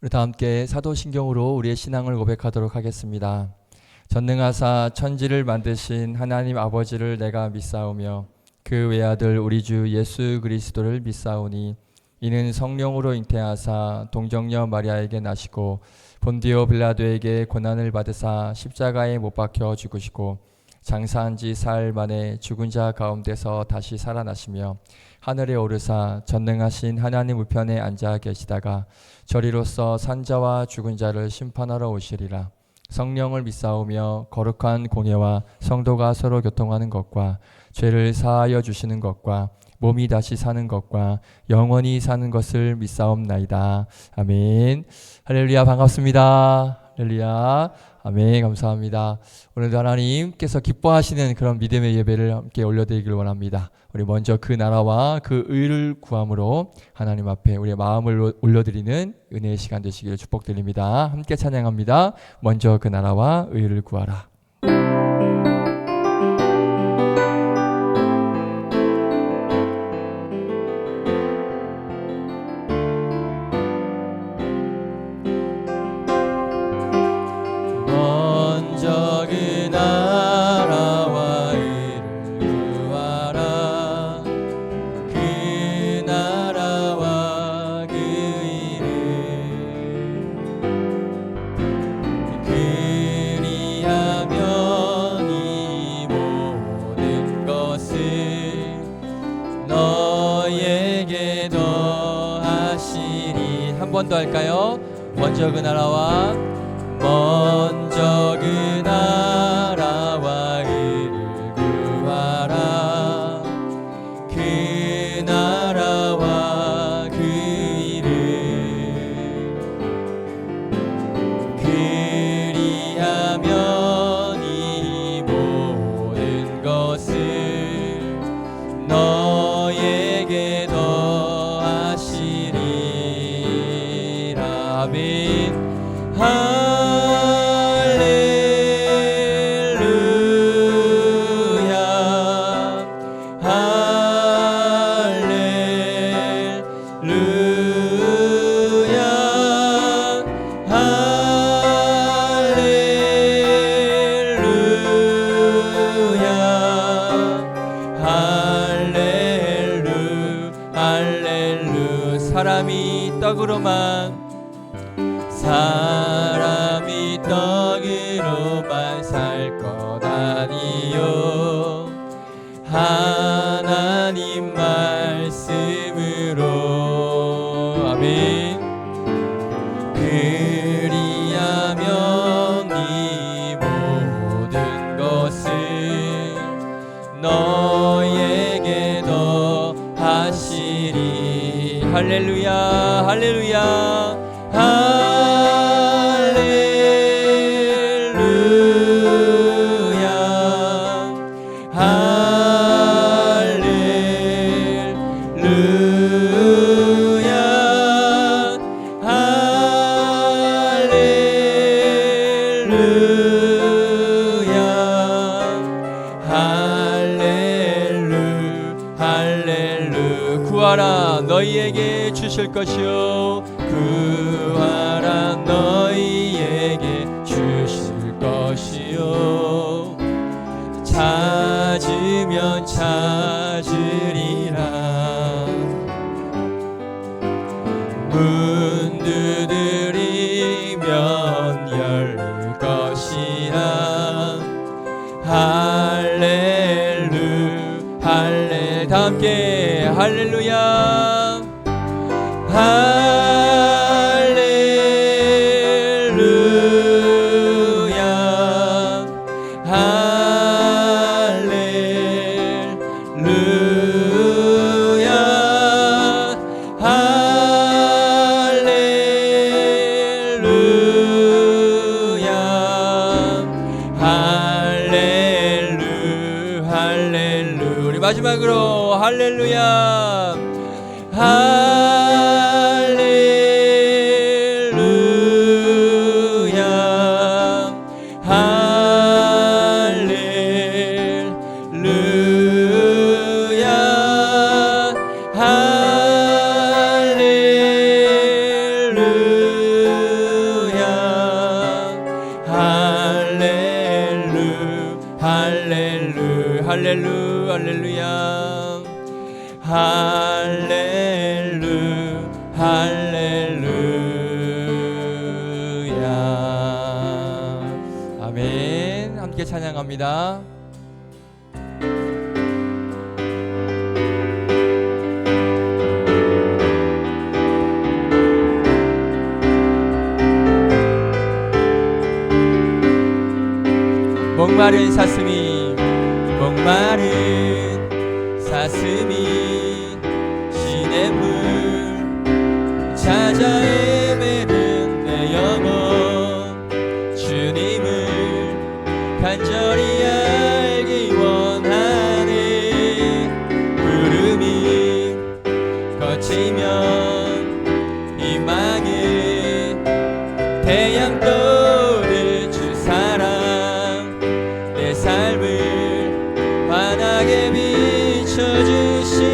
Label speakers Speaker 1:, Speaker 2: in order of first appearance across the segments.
Speaker 1: 우리 다 함께 사도신경으로 우리의 신앙을 고백하도록 하겠습니다. 전능하사 천지를 만드신 하나님 아버지를 내가 믿사오며 그 외아들 우리 주 예수 그리스도를 믿사오니 이는 성령으로 잉태하사 동정녀 마리아에게 나시고 본디오 빌라도에게 고난을 받으사 십자가에 못 박혀 죽으시고 장사한 지 사흘 만에 죽은 자 가운데서 다시 살아나시며 하늘에 오르사 전능하신 하나님 우편에 앉아 계시다가 저리로서 산자와 죽은 자를 심판하러 오시리라. 성령을 믿사오며 거룩한 공예와 성도가 서로 교통하는 것과 죄를 사하여 주시는 것과 몸이 다시 사는 것과 영원히 사는 것을 믿사옵나이다. 아멘. 할렐루야. 반갑습니다. 할렐루야. 아멘. 감사합니다. 오늘도 하나님께서 기뻐하시는 그런 믿음의 예배를 함께 올려드리길 원합니다. 우리 먼저 그 나라와 그 의를 구함으로 하나님 앞에 우리의 마음을 올려드리는 은혜의 시간 되시기를 축복드립니다. 함께 찬양합니다. 먼저 그 나라와 의를 구하라. 한 번 더 할까요? 먼저 그 나라와 먼저 그 나라와 의를 구하라. 그 나라와 그 의를 그리하면 이 모든 것을 너에게 더하시리. 아멘. 할렐루야. 할렐루야. 할렐루야. 할렐루. 사람이 떡으로만 살 것 아니요 하나님 말씀으로. 아멘. 그리하면 이 모든 것을 너에게 더하시리. 할렐루야. 할렐루야. 구하라 너희에게 주실 것이요 구하라 너희에게 주실 것이요 찾으면 찾으리라. 문 두드리면 열 것이라. 할렐루 할렐 다 함께 할렐루야. 할렐루야. 할렐루야. 할렐루야. 할렐루. 우리 마지막으로 할렐루야. 할렐루야. 할렐루야. 할렐루야. 할렐루야. 아멘. 함께 찬양합니다. 목마른 사슴이 시냇물 찾아 헤매는 내 영혼 주님을 간절히 알기 원하네. 구름이 거치면 희망의 태양 떠오를 주 사랑 내 삶을 환하게 비춰주시네.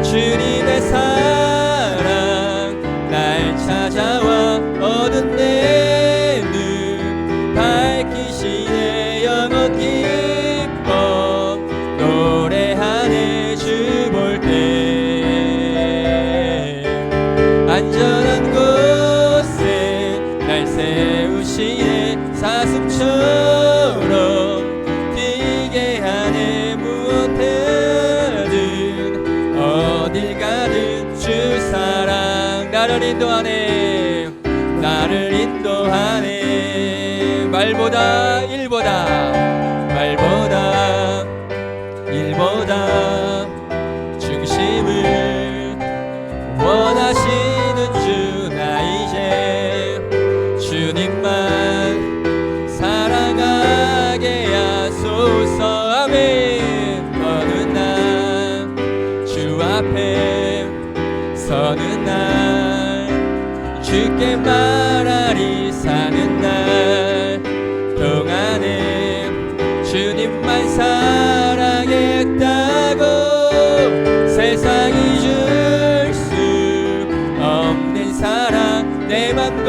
Speaker 1: 주님의 사랑 날 찾아와 어두운 내 눈 밝히시네. 영원 기뻐 노래하네. 주 볼 때 안전한 곳에 날 세우시네. 사슴처럼 뛰게 하네. 무엇해든 어딜 가든 주 사랑 나를 인도하네. 나를 인도하네. 말보다 일보다 중심을 원하시는 주 나 이제 주님만 사랑하게 하소서. 아멘. 어느 날 주 앞에 서는 날 주께 말하리. 사는 날 동안에 주님만 사랑했다고 세상이 줄 수 없는 사랑 내 맘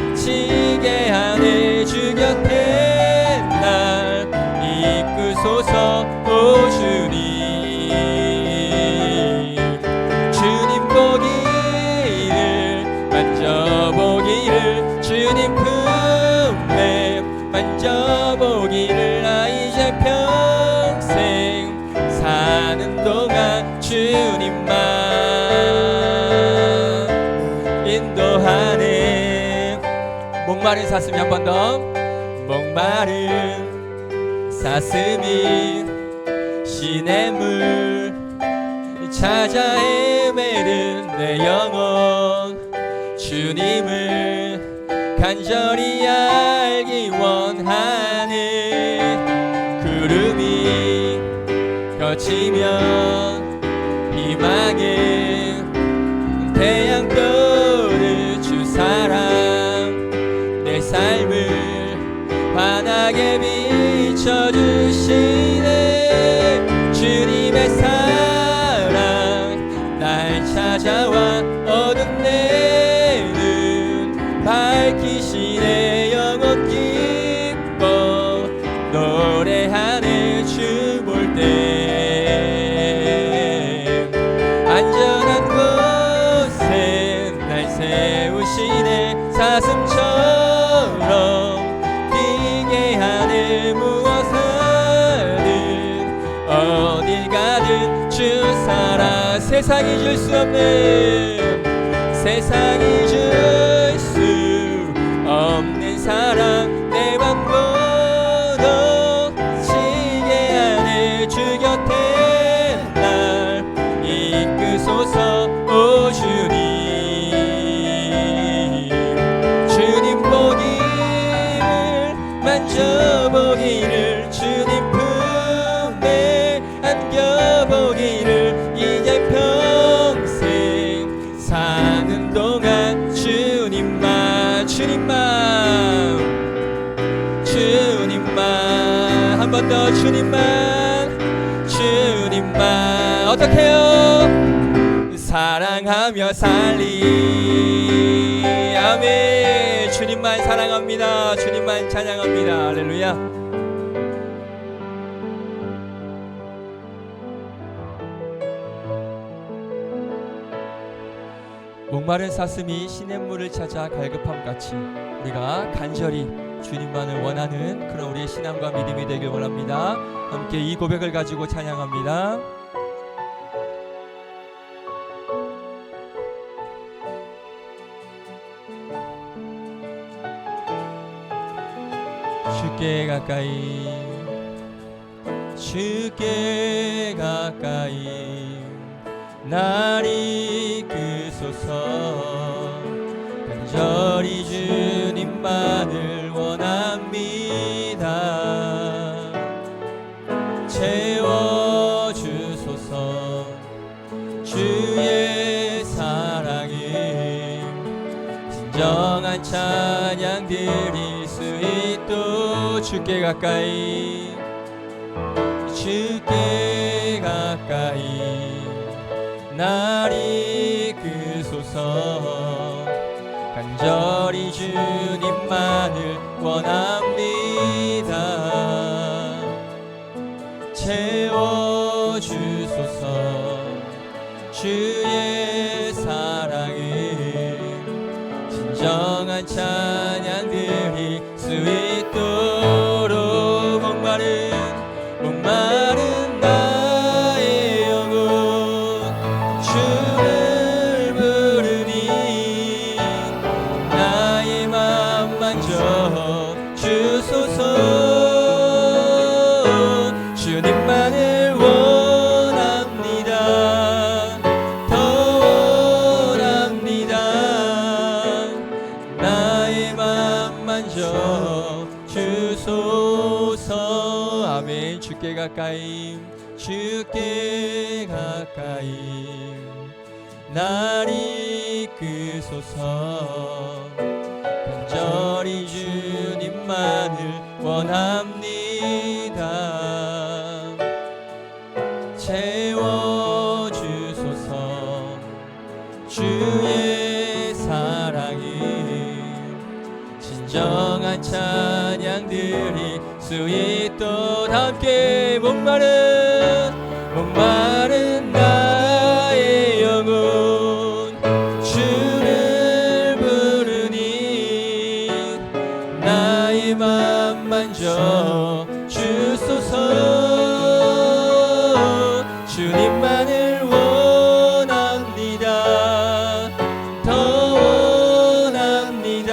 Speaker 1: 고동치게 하네. 주 곁에 날 이끄소서. 오 주님 보기를 만져보기를 주님 품에 만져보기를 나 이제 평생 사는 동안 주님만 인도하네. 목마른 사슴이 한 번 더. 목마른 사슴이 시냇물 찾아 헤매는 내 영혼 주님을 간절히 알기 원하네. 구름이 거치면 희망의 태양 떠오를 주 사랑 내 삶을 환하게 비춰주시네. 주님의 사랑 날 찾아와 어두운 내 눈 밝히시네. 영원 기뻐 노래하네. 주 볼 때 안전한 곳에 날 세우시네. 사슴처럼 뛰게 하네. 무엇하든 어딜 가든 주 사랑 세상이 줄 수 없는 사랑 내 맘 고동치게 하네. 주 곁에 날 이끄소서. 오 주님 보기를 만져보기를 주님 품에 안겨보기를 이제 평생 사는 동안 주님만 한 번 더 주님만 어떡해요? 사랑하며 살리. 아멘. 주님만 사랑합니다. 주님만 찬양합니다. 할렐루야. 목마른 사슴이 시냇물을 찾아 갈급함같이 우리가 간절히 주님만을 원하는 그런 우리의 신앙과 믿음이 되길 원합니다. 함께 이 고백을 가지고 찬양합니다. 주께 가까이 주께 가까이 날 이끄소서 간절히 주님만을 원합니다. 채워주소서 주의 사랑이 진정한 찬양 드릴 수 있도록 주께 가까이 주께 가까이 날 이끄소서 간절히 주님만을 원합니다. 채워주소서 주의 사랑을 진정한 찬양 드릴 수 있도록 목마른 나의 영혼 주를 부르니 나의 맘 만져 주소서. 주님만을 원합니다. 더 원합니다. 나의 맘 만져 주소서. 아멘. 주께 가까이 주께 가까이 날 이끄소서 간절히 주님만을 원합니다. 채워주소서 주의 사랑이 진정한 찬양 드릴 수 있도록 함께 목마른 나의 영혼 주를 부르니 나의 맘 만져 주소서. 주님만을 원합니다. 더 원합니다.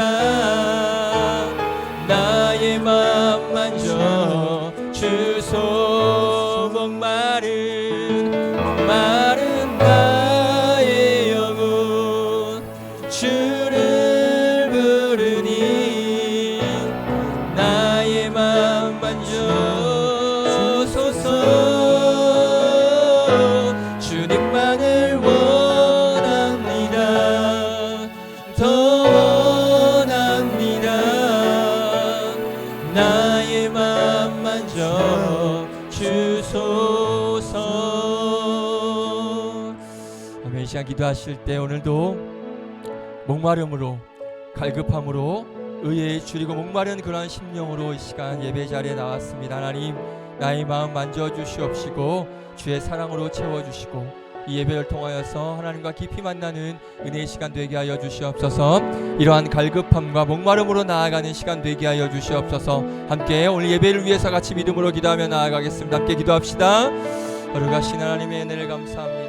Speaker 1: 나의 맘 만져 주소. 목마른 나의 영혼 주를 부르니 나의 맘 만져소서. 주님만을 원합니다. 더 원합니다. 나의 맘 만져 주소서. 아멘. 이 시간 기도하실 때 오늘도 목마름으로 갈급함으로 의에 줄이고 목마른 그러한 심령으로 이 시간 예배 자리에 나왔습니다. 하나님, 나의 마음 만져주시옵시고 주의 사랑으로 채워주시고 이 예배를 통하여서 하나님과 깊이 만나는 은혜의 시간 되게 하여 주시옵소서. 이러한 갈급함과 목마름으로 나아가는 시간 되게 하여 주시옵소서. 함께 오늘 예배를 위해서 같이 믿음으로 기도하며 나아가겠습니다. 함께 기도합시다. 거룩하신 하나님의 은혜를 감사합니다.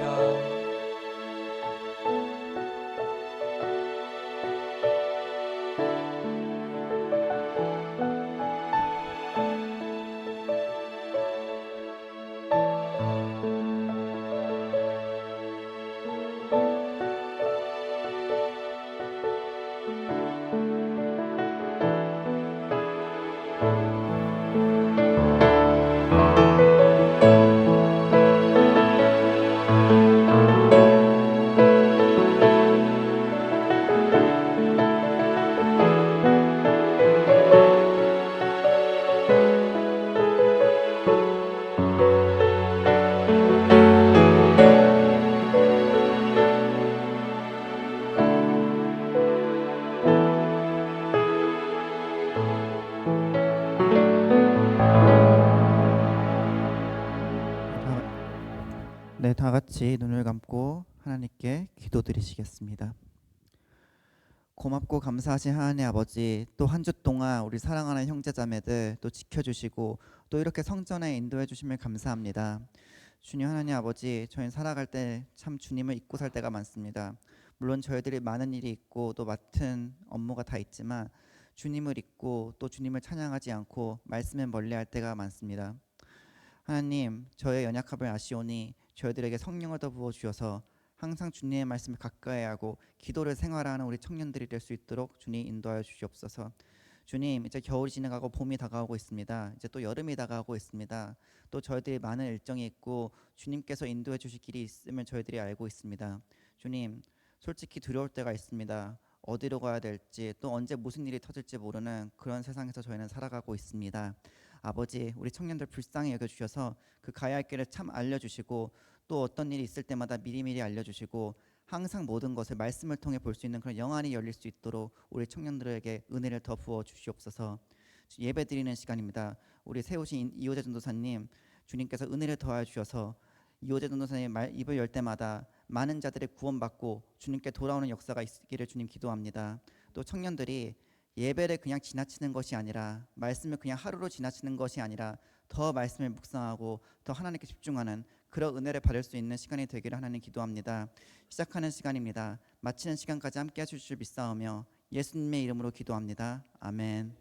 Speaker 2: 네, 다 같이 눈을 감고 하나님께 기도드리시겠습니다. 고맙고 감사하신 하나님 아버지, 또 한 주 동안 우리 사랑하는 형제자매들 또 지켜주시고 또 이렇게 성전에 인도해 주심을 감사합니다. 주님 하나님 아버지, 저희는 살아갈 때 참 주님을 잊고 살 때가 많습니다. 물론 저희들이 많은 일이 있고 또 맡은 업무가 다 있지만 주님을 잊고 또 주님을 찬양하지 않고 말씀에 멀리할 때가 많습니다. 하나님, 저의 연약함을 아시오니 저희들에게 성령을 더 부어 주셔서 항상 주님의 말씀을 가까이 하고 기도를 생활하는 우리 청년들이 될 수 있도록 주님 인도하여 주시옵소서. 주님, 이제 겨울이 지나가고 봄이 다가오고 있습니다. 이제 또 여름이 다가오고 있습니다. 또 저희들이 많은 일정이 있고 주님께서 인도해 주실 길이 있음을 저희들이 알고 있습니다. 주님, 솔직히 두려울 때가 있습니다. 어디로 가야 될지 또 언제 무슨 일이 터질지 모르는 그런 세상에서 저희는 살아가고 있습니다. 아버지, 우리 청년들 불쌍히 여겨주셔서 그 가야 할 길을 참 알려주시고 또 어떤 일이 있을 때마다 미리미리 알려주시고 항상 모든 것을 말씀을 통해 볼 수 있는 그런 영안이 열릴 수 있도록 우리 청년들에게 은혜를 더 부어 주시옵소서. 예배 드리는 시간입니다. 우리 세우신 이호재 전도사님, 주님께서 은혜를 더하여 주셔서 이호재 전도사님 입을 열 때마다 많은 자들의 구원받고 주님께 돌아오는 역사가 있기를 주님 기도합니다. 또 청년들이 예배를 그냥 지나치는 것이 아니라 말씀을 그냥 하루로 지나치는 것이 아니라 더 말씀을 묵상하고 더 하나님께 집중하는 그런 은혜를 받을 수 있는 시간이 되기를 하나님 기도합니다. 시작하는 시간입니다. 마치는 시간까지 함께 해주실 줄 믿사오며 예수님의 이름으로 기도합니다. 아멘.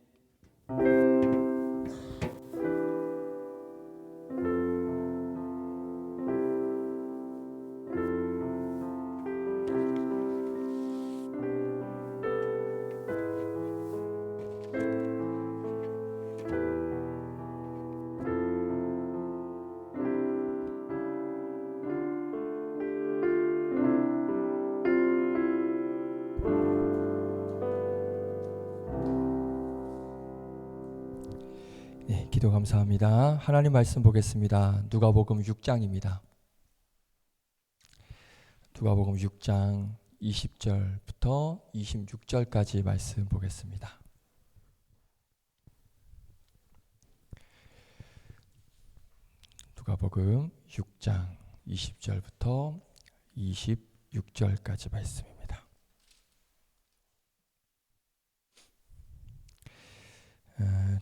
Speaker 1: 네, 기도 감사합니다. 하나님 말씀 보겠습니다. 누가복음 6장입니다. 누가복음 6장 20절부터 26절까지 말씀 보겠습니다. 누가복음 6장 20절부터 26절까지 말씀입니다.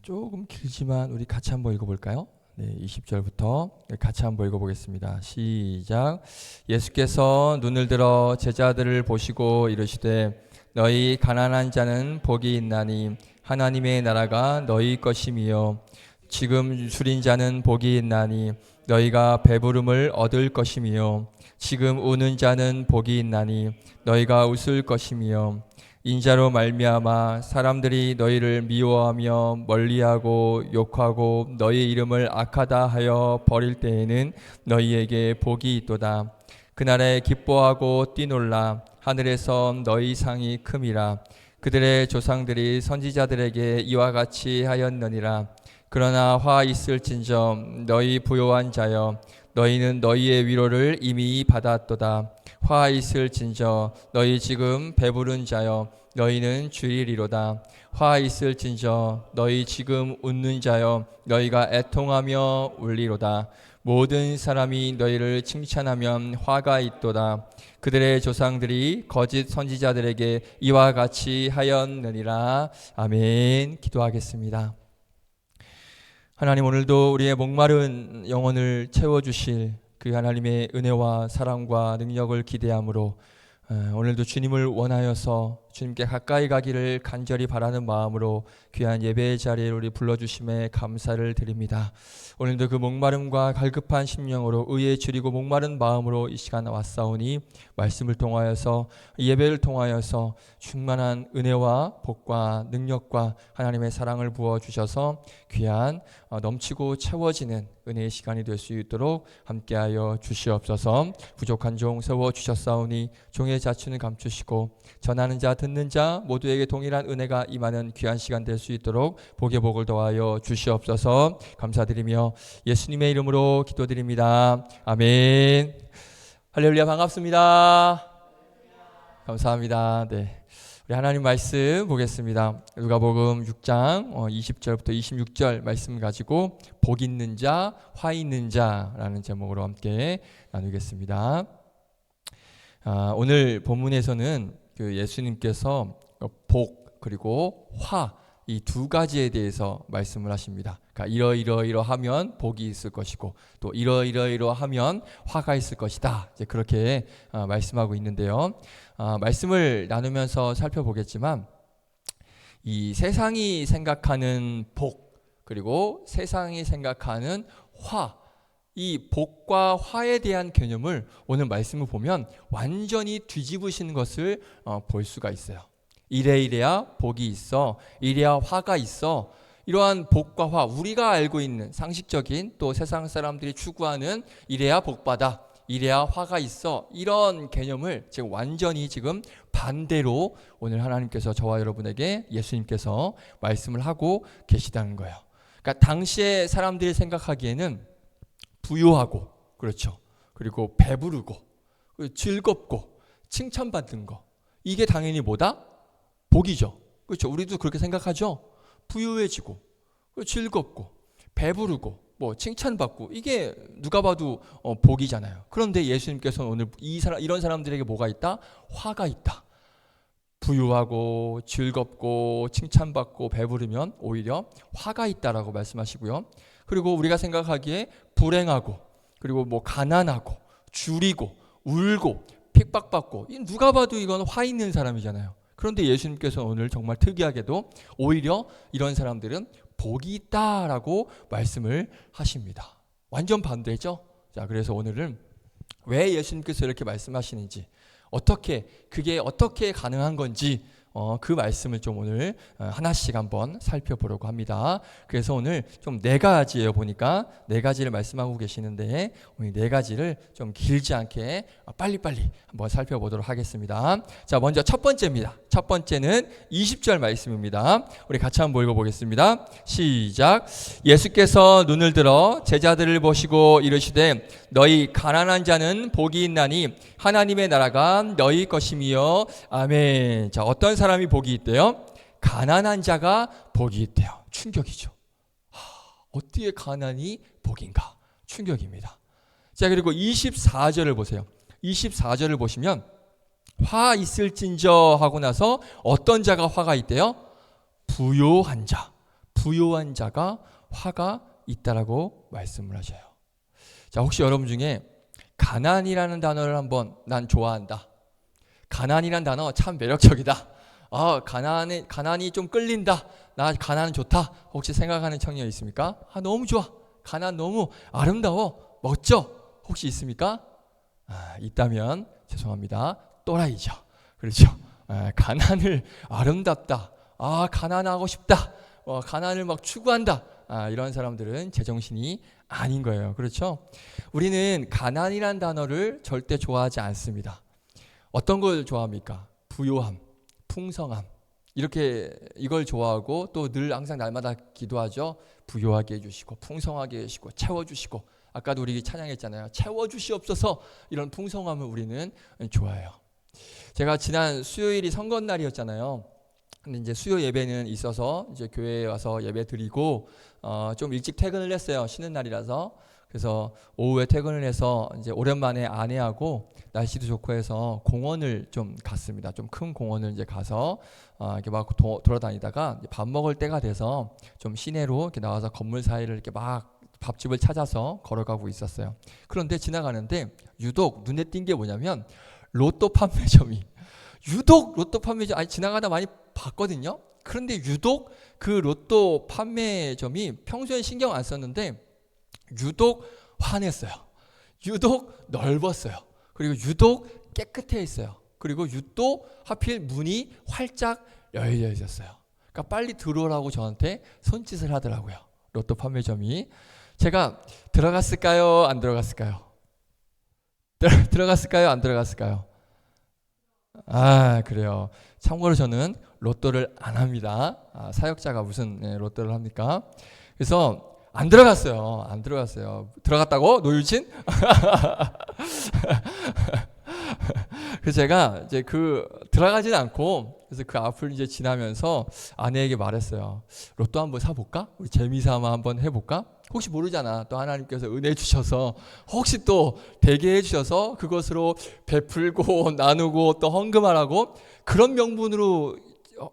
Speaker 1: 조금 길지만 우리 같이 한번 읽어볼까요? 네, 20절부터 같이 한번 읽어보겠습니다. 시작. 예수께서 눈을 들어 제자들을 보시고 이르시되 너희 가난한 자는 복이 있나니 하나님의 나라가 너희 것임이요 지금 줄인 자는 복이 있나니 너희가 배부름을 얻을 것임이요 지금 우는 자는 복이 있나니 너희가 웃을 것임이요 인자로 말미암아 사람들이 너희를 미워하며 멀리하고 욕하고 너희 이름을 악하다 하여 버릴 때에는 너희에게 복이 있도다. 그날에 기뻐하고 뛰놀라 하늘에서 너희 상이 큼이라. 그들의 조상들이 선지자들에게 이와 같이 하였느니라. 그러나 화 있을진저 너희 부요한 자여 너희는 너희의 위로를 이미 받았도다. 화 있을진저 너희 지금 배부른 자여 너희는 주리리로다. 화 있을진저 너희 지금 웃는 자여 너희가 애통하며 울리로다. 모든 사람이 너희를 칭찬하면 화가 있도다. 그들의 조상들이 거짓 선지자들에게 이와 같이 하였느니라. 아멘. 기도하겠습니다. 하나님, 오늘도 우리의 목마른 영혼을 채워주실 그 하나님의 은혜와 사랑과 능력을 기대함으로 오늘도 주님을 원하여서 주님께 가까이 가기를 간절히 바라는 마음으로 귀한 예배의 자리에 우리 불러주심에 감사를 드립니다. 오늘도 그 목마름과 갈급한 심령으로 의에 줄이고 목마른 마음으로 이 시간 왔사오니 말씀을 통하여서 예배를 통하여서 충만한 은혜와 복과 능력과 하나님의 사랑을 부어주셔서 귀한 넘치고 채워지는 은혜의 시간이 될 수 있도록 함께하여 주시옵소서. 부족한 종 세워주셨사오니 종의 자취는 감추시고 전하는 자 듣는 자 모두에게 동일한 은혜가 임하는 귀한 시간 될 수 있도록 복의 복을 더하여 주시옵소서. 감사드리며 예수님의 이름으로 기도드립니다. 아멘. 할렐루야. 반갑습니다. 감사합니다. 네, 우리 하나님 말씀 보겠습니다. 누가복음 6장 20절부터 26절 말씀 가지고 복 있는 자, 화 있는 자라는 제목으로 함께 나누겠습니다. 오늘 본문에서는 그 예수님께서 복 그리고 화, 이 두 가지에 대해서 말씀을 하십니다. 그러니까 이러이러하면 복이 있을 것이고 또 이러이러하면 화가 있을 것이다. 이제 그렇게 말씀하고 있는데요. 말씀을 나누면서 살펴보겠지만 이 세상이 생각하는 복 그리고 세상이 생각하는 화, 이 복과 화에 대한 개념을 오늘 말씀을 보면 완전히 뒤집으신 것을 볼 수가 있어요. 이래야 복이 있어, 이래야 화가 있어. 이러한 복과 화, 우리가 알고 있는 상식적인 또 세상 사람들이 추구하는 이래야 복받아, 이래야 화가 있어, 이런 개념을 지금 완전히 지금 반대로 오늘 하나님께서 저와 여러분에게 예수님께서 말씀을 하고 계시다는 거예요. 그러니까 당시에 사람들이 생각하기에는 부유하고, 그렇죠, 그리고 배부르고 즐겁고 칭찬받는 거, 이게 당연히 뭐다? 복이죠. 그렇죠. 우리도 그렇게 생각하죠. 부유해지고 즐겁고 배부르고 뭐 칭찬받고, 이게 누가 봐도 복이잖아요. 그런데 예수님께서는 오늘 이런 사람들에게 뭐가 있다? 화가 있다. 부유하고 즐겁고 칭찬받고 배부르면 오히려 화가 있다라고 말씀하시고요. 그리고 우리가 생각하기에 불행하고 그리고 뭐 가난하고 줄이고 울고 핍박받고, 누가 봐도 이건 화 있는 사람이잖아요. 그런데 예수님께서 오늘 정말 특이하게도 오히려 이런 사람들은 복이 있다라고 말씀을 하십니다. 완전 반대죠. 자, 그래서 오늘은 왜 예수님께서 이렇게 말씀하시는지, 그게 어떻게 가능한 건지 그 말씀을 좀 오늘 하나씩 한번 살펴보려고 합니다. 그래서 오늘 좀 4가지예요. 보니까 4가지를 말씀하고 계시는데 오늘 4가지를 좀 길지 않게 빨리빨리 한번 살펴보도록 하겠습니다. 자, 먼저 첫 번째입니다. 첫 번째는 20절 말씀입니다. 우리 같이 한번 읽어보겠습니다. 시작. 예수께서 눈을 들어 제자들을 보시고 이르시되 너희 가난한 자는 복이 있나니 하나님의 나라가 너희 것임이요. 아멘. 자, 어떤 사람이 복이 있대요? 가난한 자가 복이 있대요. 충격이죠. 어떻게 가난이 복인가? 충격입니다. 자, 그리고 24절을 보세요. 24절을 보시면 화 있을진저 하고 나서 어떤 자가 화가 있대요? 부요한 자. 부요한 자가 화가 있다라고 말씀을 하셔요. 자, 혹시 여러분 중에 가난이라는 단어를 한번, 난 좋아한다, 가난이라는 단어 참 매력적이다, 가난이 좀 끌린다, 나 가난 좋다, 혹시 생각하는 청년 있습니까? 너무 좋아, 가난 너무 아름다워, 멋져, 혹시 있습니까? 있다면 죄송합니다, 또라이죠. 그렇죠. 가난을 아름답다, 가난하고 싶다, 가난을 막 추구한다, 이런 사람들은 제정신이 아닌 거예요. 그렇죠? 우리는 가난이란 단어를 절대 좋아하지 않습니다. 어떤 걸 좋아합니까? 부요함, 풍성함, 이걸 좋아하고 또 늘 항상 날마다 기도하죠. 부요하게 해주시고 풍성하게 해주시고 채워주시고, 아까도 우리 찬양했잖아요. 채워주시옵소서. 이런 풍성함을 우리는 좋아해요. 제가 지난 수요일이 선거날이었잖아요. 근데 이제 수요 예배는 있어서 이제 교회에 와서 예배 드리고 좀 일찍 퇴근을 했어요. 쉬는 날이라서. 그래서 오후에 퇴근을 해서 이제 오랜만에 아내하고 날씨도 좋고 해서 공원을 좀 갔습니다. 좀 큰 공원을 이제 가서 이렇게 막 돌아다니다가 밥 먹을 때가 돼서 좀 시내로 이렇게 나와서 건물 사이를 이렇게 막 밥집을 찾아서 걸어가고 있었어요. 그런데 지나가는데 유독 눈에 띈 게 뭐냐면 로또 판매점이, 지나가다 많이 봤거든요. 그런데 유독 그 로또 판매점이 평소엔 신경 안 썼는데 유독 환했어요. 유독 넓었어요. 그리고 유독 깨끗해 있어요. 그리고 유독 하필 문이 활짝 열려 있었어요. 그러니까 빨리 들어오라고 저한테 손짓을 하더라고요. 로또 판매점이. 제가 들어갔을까요? 안 들어갔을까요? 들어갔을까요? 안 들어갔을까요? 그래요. 참고로 저는 로또를 안 합니다. 사역자가 무슨 로또를 합니까? 그래서 안 들어갔어요. 들어갔다고? 노유진? 그래서 제가 이제 들어가진 않고, 그래서 그 앞을 이제 지나면서 아내에게 말했어요. 로또 한번 사볼까? 우리 재미삼아 한번 해볼까? 혹시 모르잖아. 또 하나님께서 은혜 주셔서 혹시 또 되게 해주셔서 그것으로 베풀고 나누고 또 헌금하라고 그런 명분으로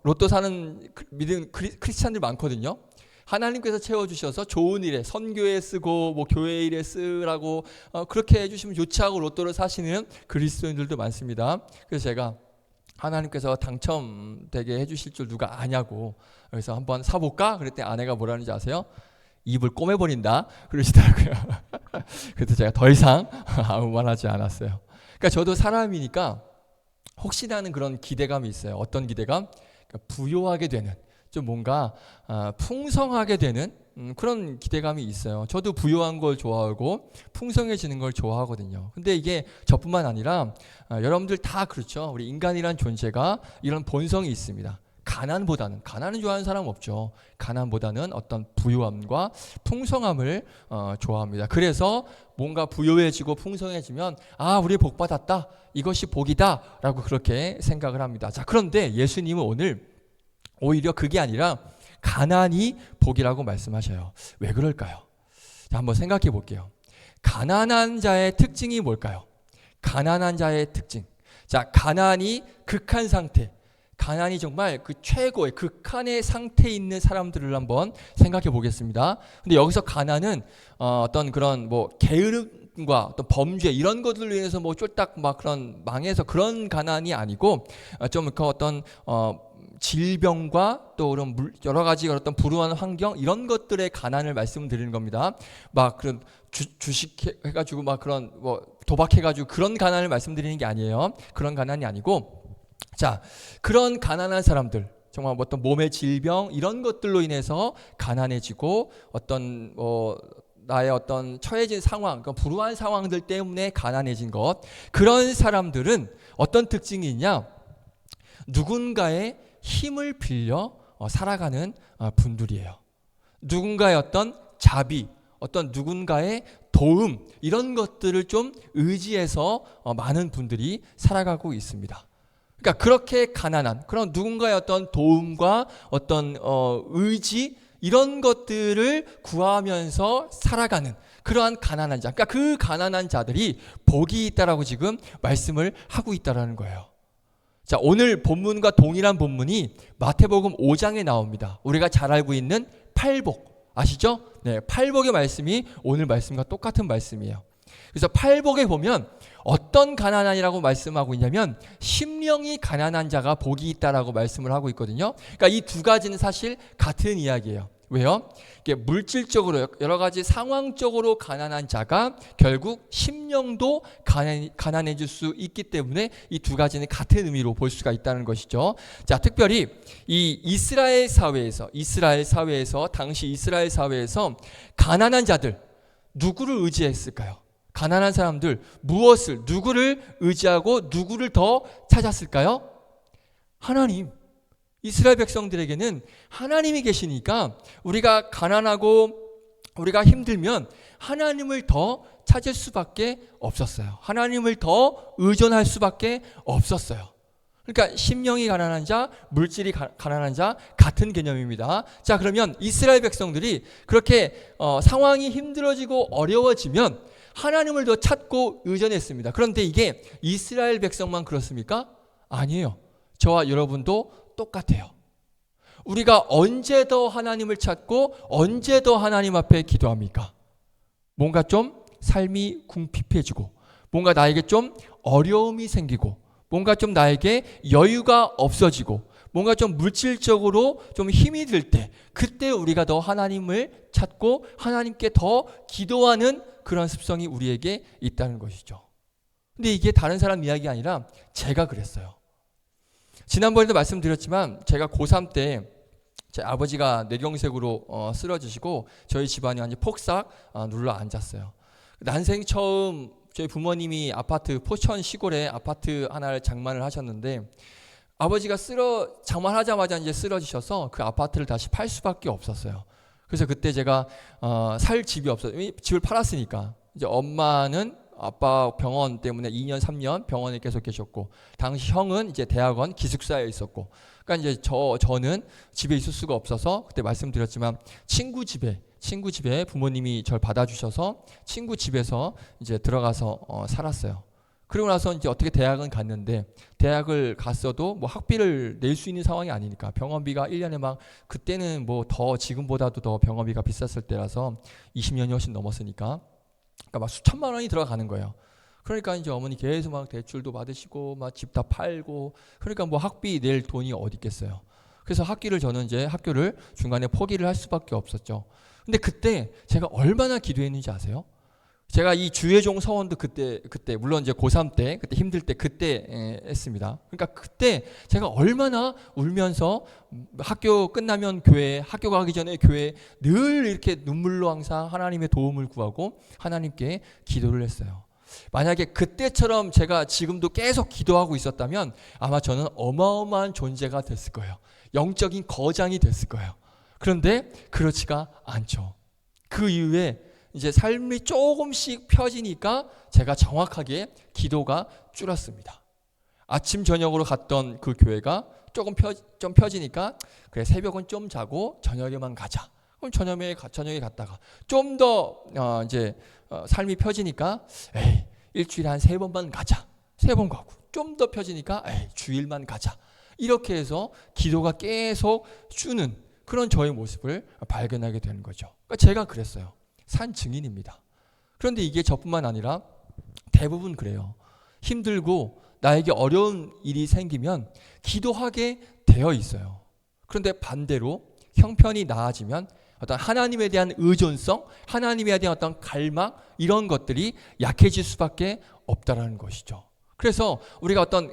Speaker 1: 로또 사는 믿음 크리스찬들 많거든요. 하나님께서 채워주셔서 좋은 일에 선교에 쓰고 뭐 교회 일에 쓰라고 그렇게 해주시면 좋지 하고 로또를 사시는 그리스도인들도 많습니다. 그래서 제가 하나님께서 당첨되게 해주실 줄 누가 아냐고 그래서 한번 사볼까? 그랬더니 아내가 뭐라는지 아세요? 입을 꼬매버린다 그러시더라고요. 그래서 제가 더 이상 아무 말 하지 않았어요. 그러니까 저도 사람이니까 혹시나 하는 그런 기대감이 있어요. 어떤 기대감? 그러니까 부요하게 되는 좀 뭔가 풍성하게 되는 그런 기대감이 있어요. 저도 부요한 걸 좋아하고 풍성해지는 걸 좋아하거든요. 근데 이게 저뿐만 아니라 여러분들 다 그렇죠. 우리 인간이란 존재가 이런 본성이 있습니다. 가난은 좋아하는 사람 없죠. 가난보다는 어떤 부요함과 풍성함을 좋아합니다. 그래서 뭔가 부요해지고 풍성해지면 우리 복 받았다. 이것이 복이다. 라고 그렇게 생각을 합니다. 자, 그런데 예수님은 오늘 오히려 그게 아니라 가난이 복이라고 말씀하셔요. 왜 그럴까요? 자, 한번 생각해 볼게요. 가난한 자의 특징이 뭘까요? 가난한 자의 특징. 자, 가난이 극한 상태. 가난이 정말 그 최고의 극한의 상태에 있는 사람들을 한번 생각해 보겠습니다. 근데 여기서 가난은 어떤 그런 뭐 게으름과 어떤 범죄 이런 것들로 인해서 뭐 쫄딱 막 그런 망해서 그런 가난이 아니고 좀 그 어떤 질병과 또 그런 여러 가지 어떤 불우한 환경 이런 것들의 가난을 말씀드리는 겁니다. 막 그런 주식 해가지고 막 그런 뭐 도박해가지고 그런 가난을 말씀드리는 게 아니에요. 그런 가난이 아니고, 자, 그런 가난한 사람들 정말 어떤 몸의 질병 이런 것들로 인해서 가난해지고 어떤 나의 어떤 처해진 상황, 그러니까 불우한 상황들 때문에 가난해진 것, 그런 사람들은 어떤 특징이 있냐? 누군가의 힘을 빌려 살아가는 분들이에요. 누군가의 어떤 자비, 어떤 누군가의 도움 이런 것들을 좀 의지해서 많은 분들이 살아가고 있습니다. 그러니까 그렇게 가난한 그런 누군가의 어떤 도움과 어떤 의지 이런 것들을 구하면서 살아가는 그러한 가난한 자, 그러니까 그 가난한 자들이 복이 있다라고 지금 말씀을 하고 있다라는 거예요. 자, 오늘 본문과 동일한 본문이 마태복음 5장에 나옵니다. 우리가 잘 알고 있는 팔복 아시죠? 네, 팔복의 말씀이 오늘 말씀과 똑같은 말씀이에요. 그래서 팔복에 보면 어떤 가난한이라고 말씀하고 있냐면 심령이 가난한 자가 복이 있다라고 말씀을 하고 있거든요. 그러니까 이 두 가지는 사실 같은 이야기예요. 왜요? 이게 물질적으로 여러 가지 상황적으로 가난한 자가 결국 심령도 가난해질 수 있기 때문에 이 두 가지는 같은 의미로 볼 수가 있다는 것이죠. 자, 특별히 이 이스라엘 사회에서 당시 이스라엘 사회에서 가난한 자들 누구를 의지했을까요? 가난한 사람들 누구를 의지하고 누구를 더 찾았을까요? 하나님. 이스라엘 백성들에게는 하나님이 계시니까 우리가 가난하고 우리가 힘들면 하나님을 더 찾을 수밖에 없었어요. 하나님을 더 의존할 수밖에 없었어요. 그러니까 심령이 가난한 자, 물질이 가난한 자 같은 개념입니다. 자, 그러면 이스라엘 백성들이 그렇게 상황이 힘들어지고 어려워지면 하나님을 더 찾고 의존했습니다. 그런데 이게 이스라엘 백성만 그렇습니까? 아니에요. 저와 여러분도 똑같아요. 우리가 언제 더 하나님을 찾고 언제 더 하나님 앞에 기도합니까? 뭔가 좀 삶이 궁핍해지고 뭔가 나에게 좀 어려움이 생기고 뭔가 좀 나에게 여유가 없어지고 뭔가 좀 물질적으로 좀 힘이 들 때 그때 우리가 더 하나님을 찾고 하나님께 더 기도하는 그런 습성이 우리에게 있다는 것이죠. 근데 이게 다른 사람 이야기 아니라 제가 그랬어요. 지난번에도 말씀드렸지만 제가 고3 때 제 아버지가 뇌경색으로 쓰러지시고 저희 집안이 완전 폭삭 눌러 앉았어요. 난생 처음 저희 부모님이 포천 시골에 아파트 하나를 장만을 하셨는데 아버지가 장만하자마자 이제 쓰러지셔서 그 아파트를 다시 팔 수밖에 없었어요. 그래서 그때 제가 살 집이 없어요. 집을 팔았으니까 이제 엄마는 아빠 병원 때문에 2년 3년 병원에 계속 계셨고 당시 형은 이제 대학원 기숙사에 있었고 그러니까 이제 저는 집에 있을 수가 없어서 그때 말씀드렸지만 친구 집에 부모님이 절 받아주셔서 친구 집에서 이제 들어가서 살았어요. 그러고 나서 이제 어떻게 대학은 갔는데, 대학을 갔어도 뭐 학비를 낼 수 있는 상황이 아니니까, 병원비가 1년에 막, 그때는 뭐 더 지금보다도 더 병원비가 비쌌을 때라서 20년이 훨씬 넘었으니까, 그러니까 막 수천만 원이 들어가는 거예요. 그러니까 이제 어머니 계속 막 대출도 받으시고 막 집 다 팔고, 그러니까 뭐 학비 낼 돈이 어디 있겠어요. 그래서 저는 이제 학교를 중간에 포기를 할 수밖에 없었죠. 근데 그때 제가 얼마나 기도했는지 아세요? 제가 이 주혜종 서원도 그때 물론 이제 고3 때, 그때 힘들 때 그때 했습니다. 그러니까 그때 제가 얼마나 울면서 학교 끝나면 교회, 학교 가기 전에 교회 늘 이렇게 눈물로 항상 하나님의 도움을 구하고 하나님께 기도를 했어요. 만약에 그때처럼 제가 지금도 계속 기도하고 있었다면 아마 저는 어마어마한 존재가 됐을 거예요. 영적인 거장이 됐을 거예요. 그런데 그렇지가 않죠. 그 이후에 이제 삶이 조금씩 펴지니까 제가 정확하게 기도가 줄었습니다. 아침 저녁으로 갔던 그 교회가 좀 펴지니까, 그래 새벽은 좀 자고 저녁에만 가자. 그럼 저녁에 갔다가 좀 더 이제 삶이 펴지니까, 에이 일주일에 한 3번만 가자. 3번 가고 좀 더 펴지니까 에이 주일만 가자. 이렇게 해서 기도가 계속 주는 그런 저의 모습을 발견하게 되는 거죠. 그러니까 제가 그랬어요. 산 증인입니다. 그런데 이게 저뿐만 아니라 대부분 그래요. 힘들고 나에게 어려운 일이 생기면 기도하게 되어 있어요. 그런데 반대로 형편이 나아지면 어떤 하나님에 대한 의존성, 하나님에 대한 어떤 갈망, 이런 것들이 약해질 수밖에 없다라는 것이죠. 그래서 우리가 어떤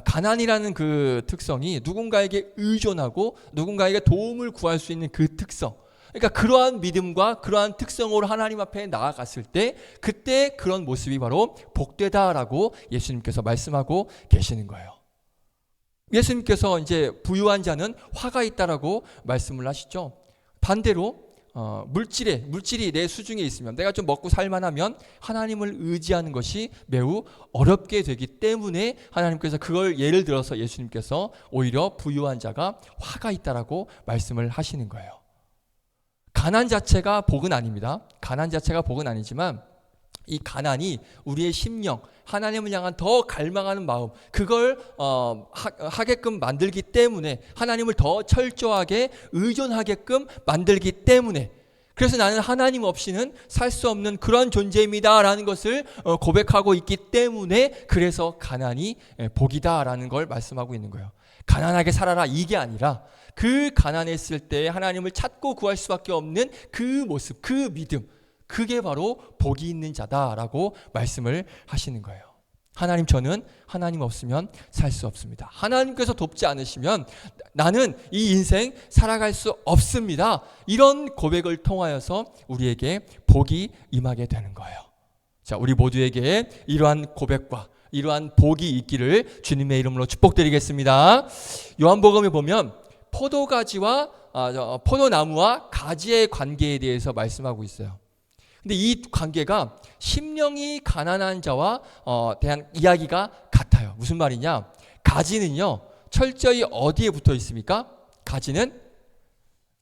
Speaker 1: 가난이라는 그 특성이 누군가에게 의존하고 누군가에게 도움을 구할 수 있는 그 특성, 그러니까 그러한 믿음과 그러한 특성으로 하나님 앞에 나아갔을 때, 그때 그런 모습이 바로 복되다라고 예수님께서 말씀하고 계시는 거예요. 예수님께서 이제 부유한 자는 화가 있다라고 말씀을 하시죠. 반대로 물질이 내 수중에 있으면, 내가 좀 먹고 살만하면 하나님을 의지하는 것이 매우 어렵게 되기 때문에 하나님께서 그걸 예를 들어서 예수님께서 오히려 부유한 자가 화가 있다라고 말씀을 하시는 거예요. 가난 자체가 복은 아닙니다. 가난 자체가 복은 아니지만 이 가난이 우리의 심령, 하나님을 향한 더 갈망하는 마음, 그걸 하게끔 만들기 때문에, 하나님을 더 철저하게 의존하게끔 만들기 때문에, 그래서 나는 하나님 없이는 살 수 없는 그런 존재입니다라는 것을 고백하고 있기 때문에, 그래서 가난이 복이다라는 걸 말씀하고 있는 거예요. 가난하게 살아라 이게 아니라 그 가난했을 때 하나님을 찾고 구할 수밖에 없는 그 모습, 그 믿음, 그게 바로 복이 있는 자다라고 말씀을 하시는 거예요. 하나님, 저는 하나님 없으면 살 수 없습니다. 하나님께서 돕지 않으시면 나는 이 인생 살아갈 수 없습니다. 이런 고백을 통하여서 우리에게 복이 임하게 되는 거예요. 자, 우리 모두에게 이러한 고백과 이러한 복이 있기를 주님의 이름으로 축복드리겠습니다. 요한복음에 보면 포도나무와 가지의 관계에 대해서 말씀하고 있어요. 근데 이 관계가 심령이 가난한 자와 대한 이야기가 같아요. 무슨 말이냐? 가지는요, 철저히 어디에 붙어 있습니까? 가지는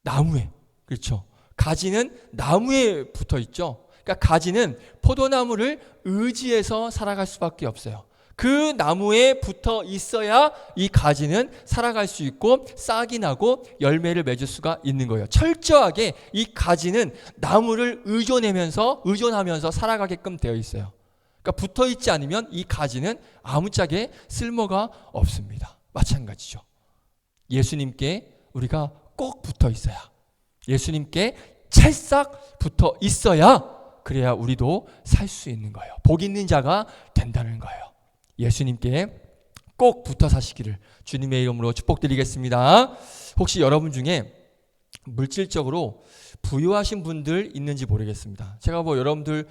Speaker 1: 나무에. 그렇죠. 가지는 나무에 붙어 있죠. 그러니까 가지는 포도나무를 의지해서 살아갈 수밖에 없어요. 그 나무에 붙어 있어야 이 가지는 살아갈 수 있고 싹이 나고 열매를 맺을 수가 있는 거예요. 철저하게 이 가지는 나무를 의존하면서 살아가게끔 되어 있어요. 그러니까 붙어 있지 않으면 이 가지는 아무짝에 쓸모가 없습니다. 마찬가지죠. 예수님께 우리가 꼭 붙어 있어야, 예수님께 찰싹 붙어 있어야, 그래야 우리도 살 수 있는 거예요. 복 있는 자가 된다는 거예요. 예수님께 꼭 붙어 사시기를 주님의 이름으로 축복드리겠습니다. 혹시 여러분 중에 물질적으로 부유하신 분들 있는지 모르겠습니다. 제가 여러분들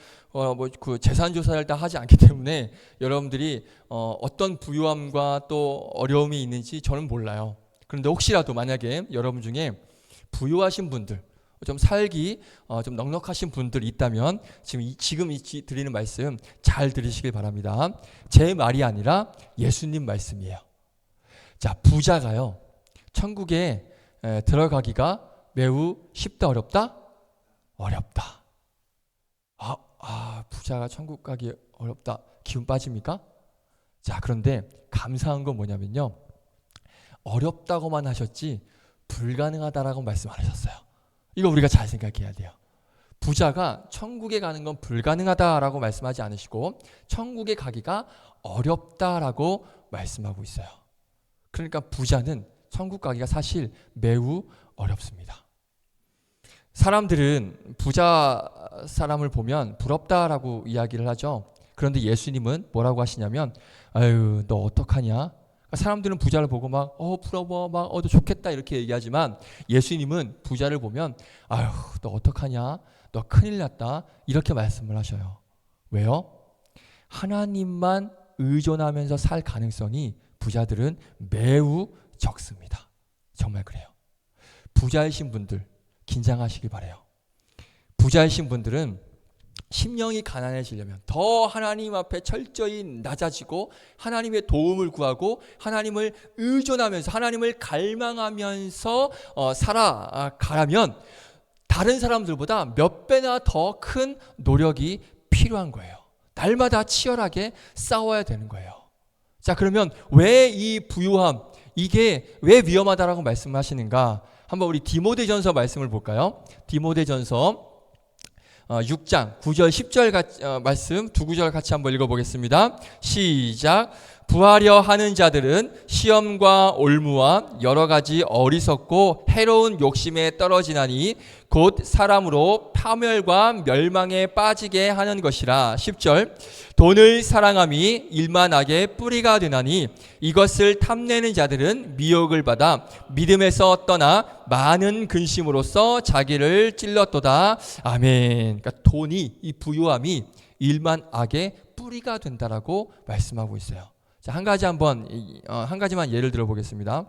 Speaker 1: 그 재산 조사를 다 하지 않기 때문에 여러분들이 어떤 부유함과 또 어려움이 있는지 저는 몰라요. 그런데 혹시라도 만약에 여러분 중에 부유하신 분들, 좀 살기 좀 넉넉하신 분들 있다면 지금 드리는 말씀 잘 들으시길 바랍니다. 제 말이 아니라 예수님 말씀이에요. 자, 부자가요, 천국에 들어가기가 매우 쉽다, 어렵다? 어렵다. 부자가 천국 가기 어렵다. 기운 빠집니까? 자, 그런데 감사한 건 뭐냐면요. 어렵다고만 하셨지 불가능하다라고 말씀 안 하셨어요. 이거 우리가 잘 생각해야 돼요. 부자가 천국에 가는 건 불가능하다라고 말씀하지 않으시고 천국에 가기가 어렵다라고 말씀하고 있어요. 그러니까 부자는 천국 가기가 사실 매우 어렵습니다. 사람들은 부자 사람을 보면 부럽다라고 이야기를 하죠. 그런데 예수님은 뭐라고 하시냐면 아유 너 어떡하냐? 사람들은 부자를 보고 막 부러워 막 너 좋겠다 이렇게 얘기하지만 예수님은 부자를 보면 아유 너 어떡하냐? 너 큰일 났다 이렇게 말씀을 하셔요. 왜요? 하나님만 의존하면서 살 가능성이 부자들은 매우 적습니다. 정말 그래요. 부자이신 분들 긴장하시기 바라요. 부자이신 분들은 심령이 가난해지려면 더 하나님 앞에 철저히 낮아지고 하나님의 도움을 구하고 하나님을 의존하면서 하나님을 갈망하면서 살아가려면 다른 사람들보다 몇 배나 더 큰 노력이 필요한 거예요. 날마다 치열하게 싸워야 되는 거예요. 자, 그러면 왜 이 부유함 이게 왜 위험하다라고 말씀하시는가? 한번 우리 디모데전서 말씀을 볼까요? 디모데전서 6장 9절 10절 말씀 두 구절 같이 한번 읽어보겠습니다. 시작. 부하려 하는 자들은 시험과 올무와 여러 가지 어리석고 해로운 욕심에 떨어지나니 곧 사람으로 파멸과 멸망에 빠지게 하는 것이라. 10절. 돈을 사랑함이 일만하게 뿌리가 되나니 이것을 탐내는 자들은 미혹을 받아 믿음에서 떠나 많은 근심으로써 자기를 찔렀도다. 아멘. 그러니까 돈이 이 부유함이 일만악의 뿌리가 된다라고 말씀하고 있어요. 자, 한 가지만 예를 들어 보겠습니다.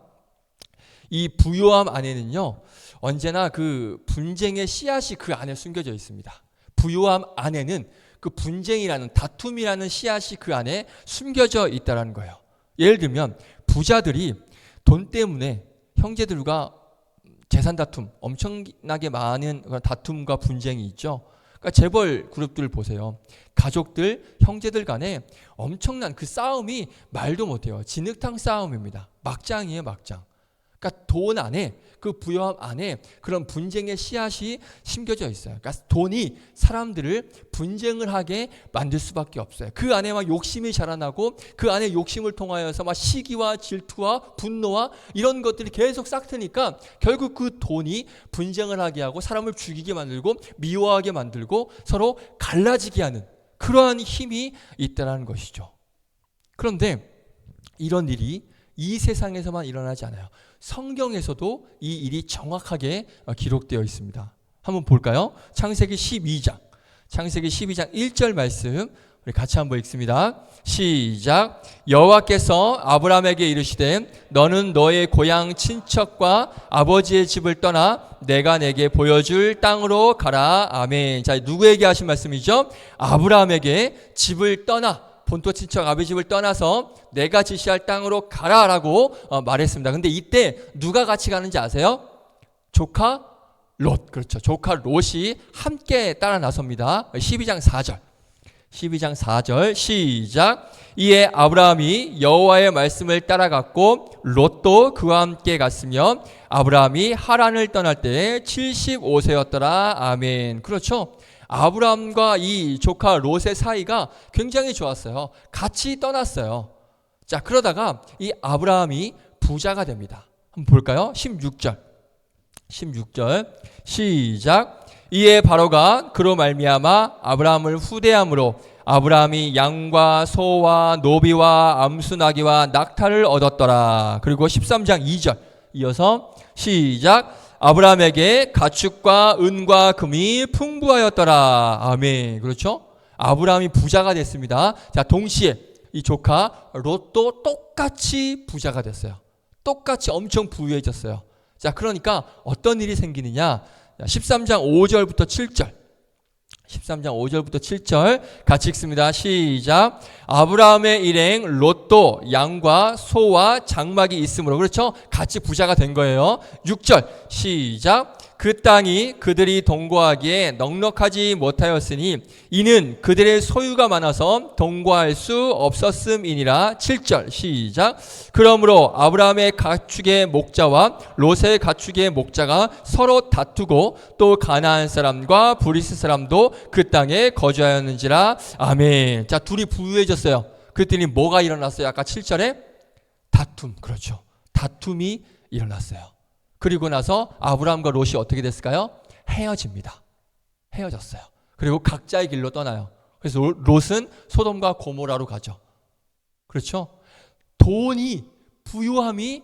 Speaker 1: 이 부유함 안에는요, 언제나 그 분쟁의 씨앗이 그 안에 숨겨져 있습니다. 부유함 안에는 그 분쟁이라는 다툼이라는 씨앗이 그 안에 숨겨져 있다는 거예요. 예를 들면 부자들이 돈 때문에 형제들과 재산 다툼, 엄청나게 많은 다툼과 분쟁이 있죠. 그러니까 재벌 그룹들 보세요. 가족들, 형제들 간에 엄청난 그 싸움이 말도 못해요. 진흙탕 싸움입니다. 막장이에요, 막장. 그러니까 돈 안에 그 부유함 안에 그런 분쟁의 씨앗이 심겨져 있어요. 그러니까 돈이 사람들을 분쟁을 하게 만들 수밖에 없어요. 그 안에 막 욕심이 자라나고 그 안에 욕심을 통하여서 막 시기와 질투와 분노와 이런 것들이 계속 싹트니까 결국 그 돈이 분쟁을 하게 하고 사람을 죽이게 만들고 미워하게 만들고 서로 갈라지게 하는 그러한 힘이 있다는 것이죠. 그런데 이런 일이 이 세상에서만 일어나지 않아요. 성경에서도 이 일이 정확하게 기록되어 있습니다. 한번 볼까요? 창세기 12장 1절 말씀 우리 같이 한번 읽습니다. 시작. 여호와께서 아브라함에게 이르시되 너는 너의 고향 친척과 아버지의 집을 떠나 내가 내게 보여줄 땅으로 가라. 아멘. 자, 누구에게 하신 말씀이죠? 아브라함에게 집을 떠나 본토 친척 아버지 집을 떠나서 내가 지시할 땅으로 가라라고 말했습니다. 근데 이때 누가 같이 가는지 아세요? 조카 롯. 그렇죠. 조카 롯이 함께 따라 나섭니다. 12장 4절 시작. 이에 아브라함이 여호와의 말씀을 따라갔고 롯도 그와 함께 갔으며 아브라함이 하란을 떠날 때 75세였더라. 아멘. 그렇죠. 아브라함과 이 조카 롯의 사이가 굉장히 좋았어요. 같이 떠났어요. 자, 그러다가 이 아브라함이 부자가 됩니다. 한번 볼까요? 16절 시작. 이에 바로가 그로 말미암아 아브라함을 후대함으로 아브라함이 양과 소와 노비와 암수나귀와 낙타를 얻었더라. 그리고 13장 2절 이어서 시작. 아브라함에게 가축과 은과 금이 풍부하였더라. 아멘. 그렇죠? 아브라함이 부자가 됐습니다. 자, 동시에 이 조카 롯도 똑같이 부자가 됐어요. 똑같이 엄청 부유해졌어요. 자, 그러니까 어떤 일이 생기느냐? 13장 5절부터 7절 같이 읽습니다. 시작. 아브라함의 일행 롯도 양과 소와 장막이 있으므로 그렇죠? 같이 부자가 된 거예요. 6절 시작. 그 땅이 그들이 동거하기에 넉넉하지 못하였으니 이는 그들의 소유가 많아서 동거할 수 없었음이니라. 7절 시작. 그러므로 아브라함의 가축의 목자와 롯의 가축의 목자가 서로 다투고 또 가나안 사람과 브리스 사람도 그 땅에 거주하였는지라. 아멘. 자, 둘이 부유해졌어요. 그랬더니 뭐가 일어났어요? 아까 7절에 다툼. 그렇죠. 다툼이 일어났어요. 그리고 나서 아브라함과 롯이 어떻게 됐을까요? 헤어집니다. 헤어졌어요. 그리고 각자의 길로 떠나요. 그래서 롯은 소돔과 고모라로 가죠. 그렇죠? 돈이, 부유함이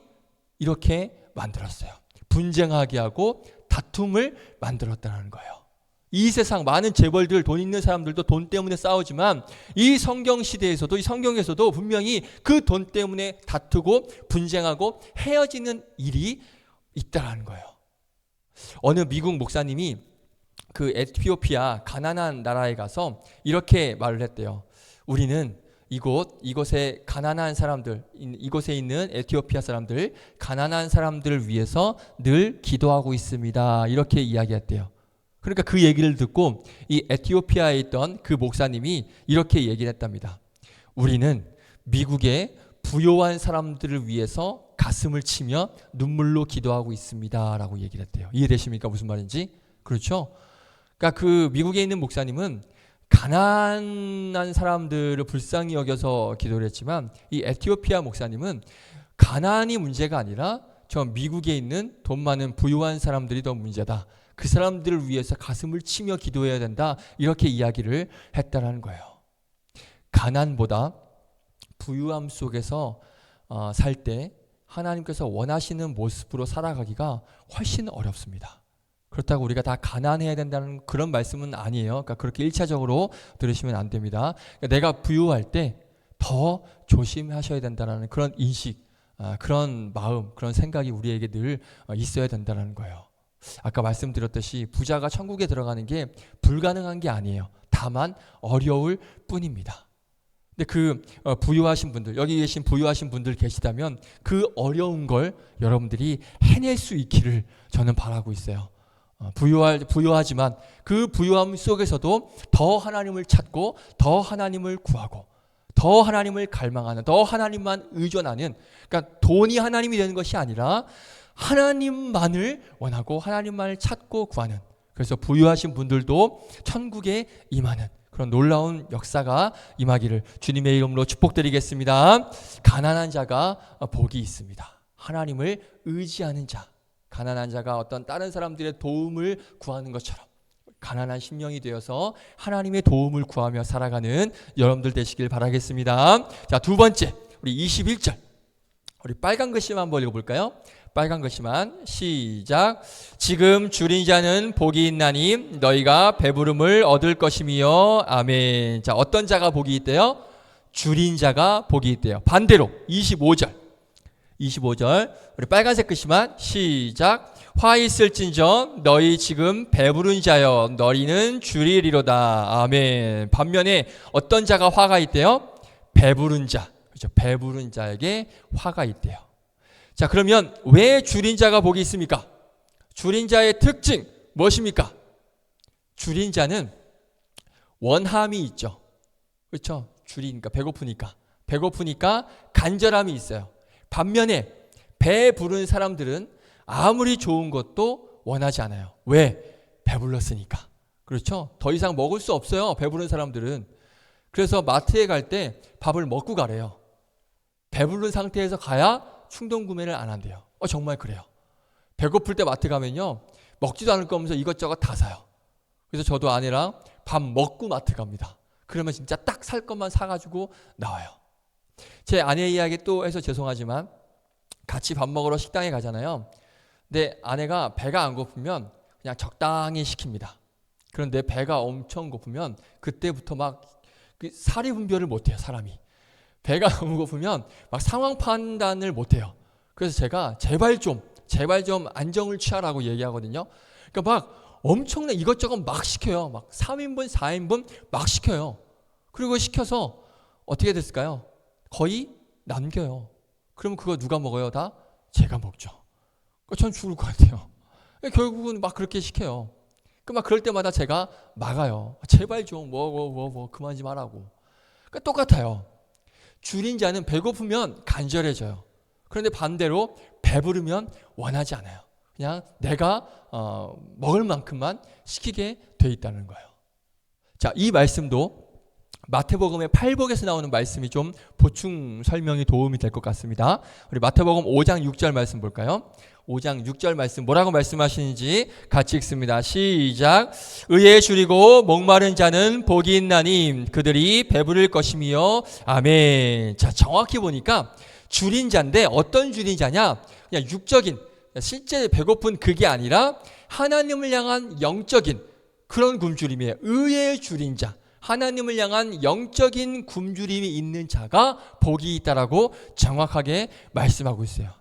Speaker 1: 이렇게 만들었어요. 분쟁하게 하고 다툼을 만들었다는 거예요. 이 세상 많은 재벌들, 돈 있는 사람들도 돈 때문에 싸우지만 이 성경 시대에서도, 이 성경에서도 분명히 그 돈 때문에 다투고 분쟁하고 헤어지는 일이 있다라는 거예요. 어느 미국 목사님이 그 에티오피아 가난한 나라에 가서 이렇게 말을 했대요. 우리는 이곳에 가난한 사람들, 이곳에 있는 에티오피아 사람들, 가난한 사람들을 위해서 늘 기도하고 있습니다. 이렇게 이야기했대요. 그러니까 그 얘기를 듣고 이 에티오피아에 있던 그 목사님이 이렇게 얘기를 했답니다. 우리는 미국의 부요한 사람들을 위해서 가슴을 치며 눈물로 기도하고 있습니다. 라고 얘기를 했대요. 이해되십니까? 무슨 말인지? 그렇죠? 그러니까 그 미국에 있는 목사님은 가난한 사람들을 불쌍히 여겨서 기도를 했지만 이 에티오피아 목사님은 가난이 문제가 아니라 저 미국에 있는 돈 많은 부유한 사람들이 더 문제다. 그 사람들을 위해서 가슴을 치며 기도해야 된다. 이렇게 이야기를 했다는 거예요. 가난보다 부유함 속에서 살 때 하나님께서 원하시는 모습으로 살아가기가 훨씬 어렵습니다. 그렇다고 우리가 다 가난해야 된다는 그런 말씀은 아니에요. 그러니까 그렇게 1차적으로 들으시면 안 됩니다. 그러니까 내가 부유할 때 더 조심하셔야 된다는 그런 인식, 그런 마음, 그런 생각이 우리에게 늘 있어야 된다는 거예요. 아까 말씀드렸듯이 부자가 천국에 들어가는 게 불가능한 게 아니에요. 다만 어려울 뿐입니다. 근데 그 부유하신 분들, 여기 계신 부유하신 분들 계시다면 그 어려운 걸 여러분들이 해낼 수 있기를 저는 바라고 있어요. 부유하지만 그 부유함 속에서도 더 하나님을 찾고 더 하나님을 구하고 더 하나님을 갈망하는, 더 하나님만 의존하는, 그러니까 돈이 하나님이 되는 것이 아니라 하나님만을 원하고 하나님만을 찾고 구하는, 그래서 부유하신 분들도 천국에 임하는 그런 놀라운 역사가 임하기를 주님의 이름으로 축복드리겠습니다. 가난한 자가 복이 있습니다. 하나님을 의지하는 자, 가난한 자가 어떤 다른 사람들의 도움을 구하는 것처럼 가난한 심령이 되어서 하나님의 도움을 구하며 살아가는 여러분들 되시길 바라겠습니다. 자, 두 번째, 우리 21절, 우리 빨간 글씨만 한번 읽어볼까요? 빨간 글씨만 시작. 지금 줄인 자는 복이 있나니 너희가 배부름을 얻을 것이며. 아멘. 자, 어떤 자가 복이 있대요? 줄인 자가 복이 있대요. 반대로 25절 우리 빨간색 글씨만 시작. 화 있을진저 너희 지금 배부른 자여 너희는 줄이리로다. 아멘. 반면에 어떤 자가 화가 있대요? 배부른 자. 그렇죠? 배부른 자에게 화가 있대요. 자, 그러면 왜 줄인 자가 복이 있습니까? 줄인 자의 특징 무엇입니까? 줄인 자는 원함이 있죠. 그렇죠? 줄이니까 배고프니까 간절함이 있어요. 반면에 배 부른 사람들은 아무리 좋은 것도 원하지 않아요. 왜? 배불렀으니까. 그렇죠? 더 이상 먹을 수 없어요. 배부른 사람들은. 그래서 마트에 갈 때 밥을 먹고 가래요. 배부른 상태에서 가야 충동 구매를 안 한대요. 정말 그래요. 배고플 때 마트 가면요, 먹지도 않을 거면서 이것저것 다 사요. 그래서 저도 아내랑 밥 먹고 마트 갑니다. 그러면 진짜 딱 살 것만 사가지고 나와요. 제 아내 이야기 또 해서 죄송하지만 같이 밥 먹으러 식당에 가잖아요. 근데 아내가 배가 안 고프면 그냥 적당히 시킵니다. 그런데 배가 엄청 고프면 그때부터 막 사리 분별을 못해요. 사람이 배가 너무 고프면 막 상황 판단을 못해요. 그래서 제가 제발 좀 안정을 취하라고 얘기하거든요. 그러니까 막 엄청난 이것저것 막 시켜요. 막 3인분 4인분 막 시켜요. 그리고 시켜서 어떻게 됐을까요? 거의 남겨요. 그럼 그거 누가 먹어요? 다 제가 먹죠. 전 죽을 것 같아요. 결국은 막 그렇게 시켜요. 막 그럴 때마다 제가 막아요. 제발 좀 그만 좀 하라고. 그러니까 똑같아요. 줄인 자는 배고프면 간절해져요. 그런데 반대로 배부르면 원하지 않아요. 그냥 내가 먹을 만큼만 시키게 돼 있다는 거예요. 자, 이 말씀도 마태복음의 8복에서 나오는 말씀이 좀 보충 설명이 도움이 될 것 같습니다. 우리 마태복음 5장 6절 말씀 볼까요? 5장 6절 말씀 뭐라고 말씀하시는지 같이 읽습니다. 시작. 의에 줄이고 목마른 자는 복이 있나니 그들이 배부를 것이며 아멘. 자, 정확히 보니까 줄인 자인데 어떤 줄인 자냐? 그냥 육적인 실제 배고픈 그게 아니라 하나님을 향한 영적인 그런 굶주림이에요. 의에 줄인 자. 하나님을 향한 영적인 굶주림이 있는 자가 복이 있다라고 정확하게 말씀하고 있어요.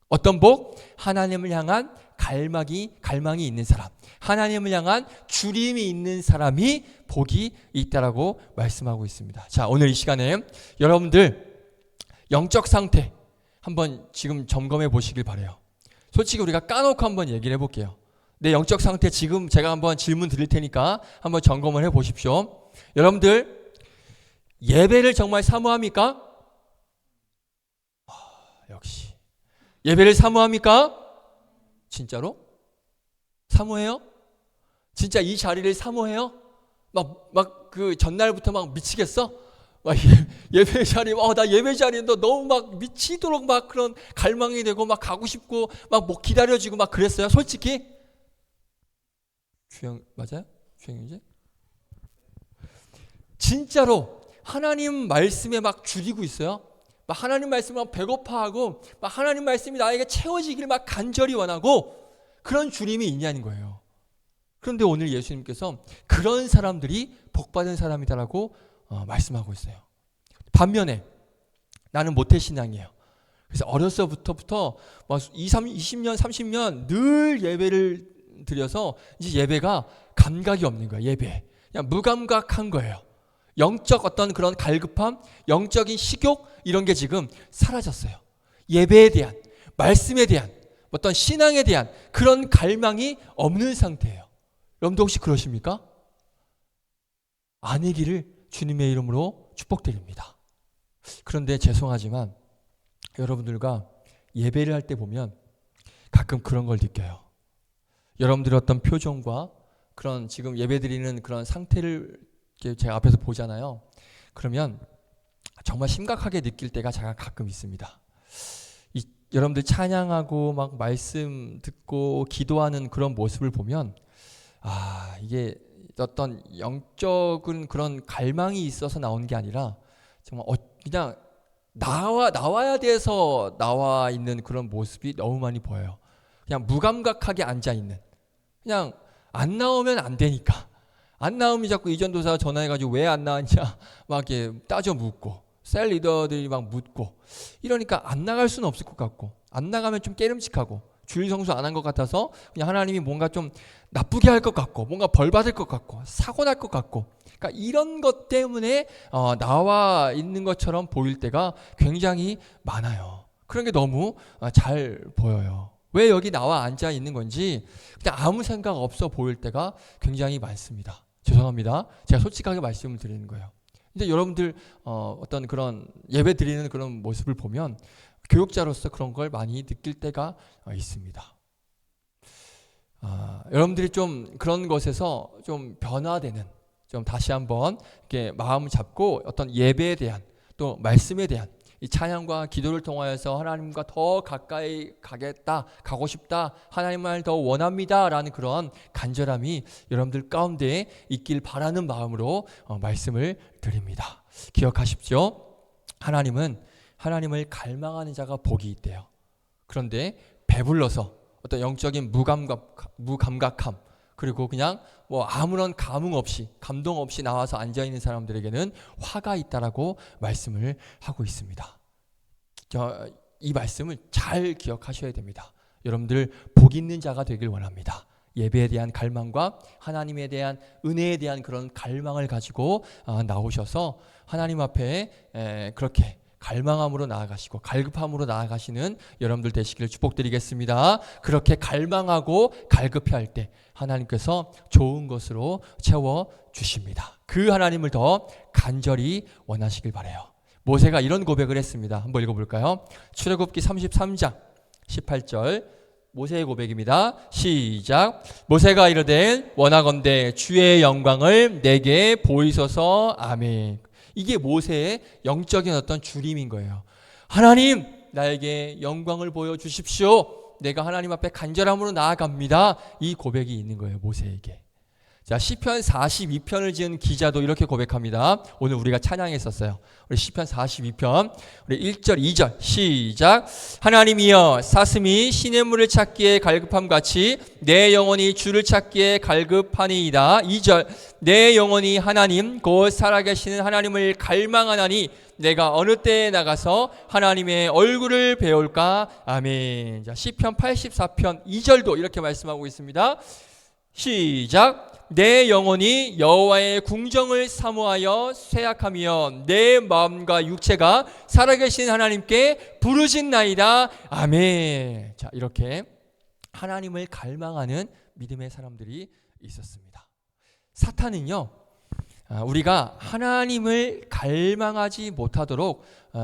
Speaker 1: 어떤 복? 하나님을 향한 갈망이 있는 사람, 하나님을 향한 줄임이 있는 사람이 복이 있다라고 말씀하고 있습니다. 자, 오늘 이 시간에 여러분들 영적 상태 한번 지금 점검해 보시길 바라요. 솔직히 우리가 까놓고 한번 얘기를 해볼게요. 내 영적 상태 지금 제가 한번 질문 드릴 테니까 한번 점검을 해 보십시오. 여러분들 예배를 정말 사모합니까? 역시 예배를 사모합니까? 진짜로? 사모해요? 진짜 이 자리를 사모해요? 막 그 전날부터 막 미치겠어? 막 예배 자리, 나 예배 자리에 너무 막 미치도록 막 그런 갈망이 되고 막 가고 싶고 막 뭐 기다려지고 막 그랬어요? 솔직히? 주영 맞아요? 주영이지? 진짜로 하나님 말씀에 막 줄이고 있어요. 막 하나님 말씀을 막 배고파하고 막 하나님 말씀이 나에게 채워지기를 막 간절히 원하고 그런 줄임이 있냐는 거예요. 그런데 오늘 예수님께서 그런 사람들이 복받은 사람이다라고 말씀하고 있어요. 반면에 나는 모태신앙이에요. 그래서 어려서부터 막 20년 30년 늘 예배를 드려서 이제 예배가 감각이 없는 거예요. 예배 그냥 무감각한 거예요. 영적 어떤 그런 갈급함, 영적인 식욕 이런 게 지금 사라졌어요. 예배에 대한, 말씀에 대한, 어떤 신앙에 대한 그런 갈망이 없는 상태예요. 여러분도 혹시 그러십니까? 아니기를 주님의 이름으로 축복드립니다. 그런데 죄송하지만 여러분들과 예배를 할 때 보면 가끔 그런 걸 느껴요. 여러분들의 어떤 표정과 그런 지금 예배드리는 그런 상태를 제가 앞에서 보잖아요. 그러면 정말 심각하게 느낄 때가 제가 가끔 있습니다. 여러분들 찬양하고 막 말씀 듣고 기도하는 그런 모습을 보면 이게 어떤 영적인 그런 갈망이 있어서 나온 게 아니라 정말 그냥 나와야 돼서 나와 있는 그런 모습이 너무 많이 보여요. 그냥 무감각하게 앉아 있는, 그냥 안 나오면 안 되니까. 안 나오면 자꾸 이전도사 전화해가지고 왜 안 나왔냐 막 이렇게 따져 묻고 셀 리더들이 막 묻고 이러니까 안 나갈 수는 없을 것 같고 안 나가면 좀 깨름직하고 주일 성수 안 한 것 같아서 그냥 하나님이 뭔가 좀 나쁘게 할 것 같고 뭔가 벌 받을 것 같고 사고 날 것 같고 그러니까 이런 것 때문에 나와 있는 것처럼 보일 때가 굉장히 많아요. 그런 게 너무 잘 보여요. 왜 여기 나와 앉아 있는 건지 그냥 아무 생각 없어 보일 때가 굉장히 많습니다. 죄송합니다. 제가 솔직하게 말씀을 드리는 거예요. 근데 여러분들 어떤 그런 예배 드리는 그런 모습을 보면 교육자로서 그런 걸 많이 느낄 때가 있습니다. 여러분들이 좀 그런 것에서 좀 변화되는, 좀 다시 한번 이렇게 마음을 잡고 어떤 예배에 대한 또 말씀에 대한 이 찬양과 기도를 통하여서 하나님과 더 가까이 가고 싶다, 하나님을 더 원합니다라는 그런 간절함이 여러분들 가운데 있길 바라는 마음으로 말씀을 드립니다. 기억하십시오. 하나님은 하나님을 갈망하는 자가 복이 있대요. 그런데 배불러서 어떤 영적인 무감각함 그리고 그냥 뭐 아무런 감흥 없이 감동 없이 나와서 앉아 있는 사람들에게는 화가 있다라고 말씀을 하고 있습니다. 이 말씀을 잘 기억하셔야 됩니다. 여러분들 복 있는 자가 되길 원합니다. 예배에 대한 갈망과 하나님에 대한 은혜에 대한 그런 갈망을 가지고 나오셔서 하나님 앞에 그렇게 갈망함으로 나아가시고 갈급함으로 나아가시는 여러분들 되시기를 축복드리겠습니다. 그렇게 갈망하고 갈급해할 때 하나님께서 좋은 것으로 채워주십니다. 그 하나님을 더 간절히 원하시길 바라요. 모세가 이런 고백을 했습니다. 한번 읽어볼까요? 출애굽기 33장 18절 모세의 고백입니다. 시작. 모세가 이르되 원하건대 주의 영광을 내게 보이소서. 아멘. 이게 모세의 영적인 어떤 주림인 거예요. 하나님, 나에게 영광을 보여주십시오. 내가 하나님 앞에 간절함으로 나아갑니다. 이 고백이 있는 거예요, 모세에게. 자, 시편 42편을 지은 기자도 이렇게 고백합니다. 오늘 우리가 찬양했었어요. 우리 시편 42편 우리 1절 2절 시작. 하나님이여 사슴이 시냇물을 찾기에 갈급함같이 내 영혼이 주를 찾기에 갈급하니이다. 2절 내 영혼이 하나님 곧 살아계시는 하나님을 갈망하나니 내가 어느 때에 나가서 하나님의 얼굴을 배울까. 아멘. 자, 시편 84편 2절도 이렇게 말씀하고 있습니다. 시작. 내 영혼이 여호와의 궁정을 사모하여 쇠약하며 내 마음과 육체가 살아계신 하나님께 부르짖나이다. 아멘. 자, 이렇게 하나님을 갈망하는 믿음의 사람들이 있었습니다. 사탄은요, 우리가 하나님을 갈망하지 못하도록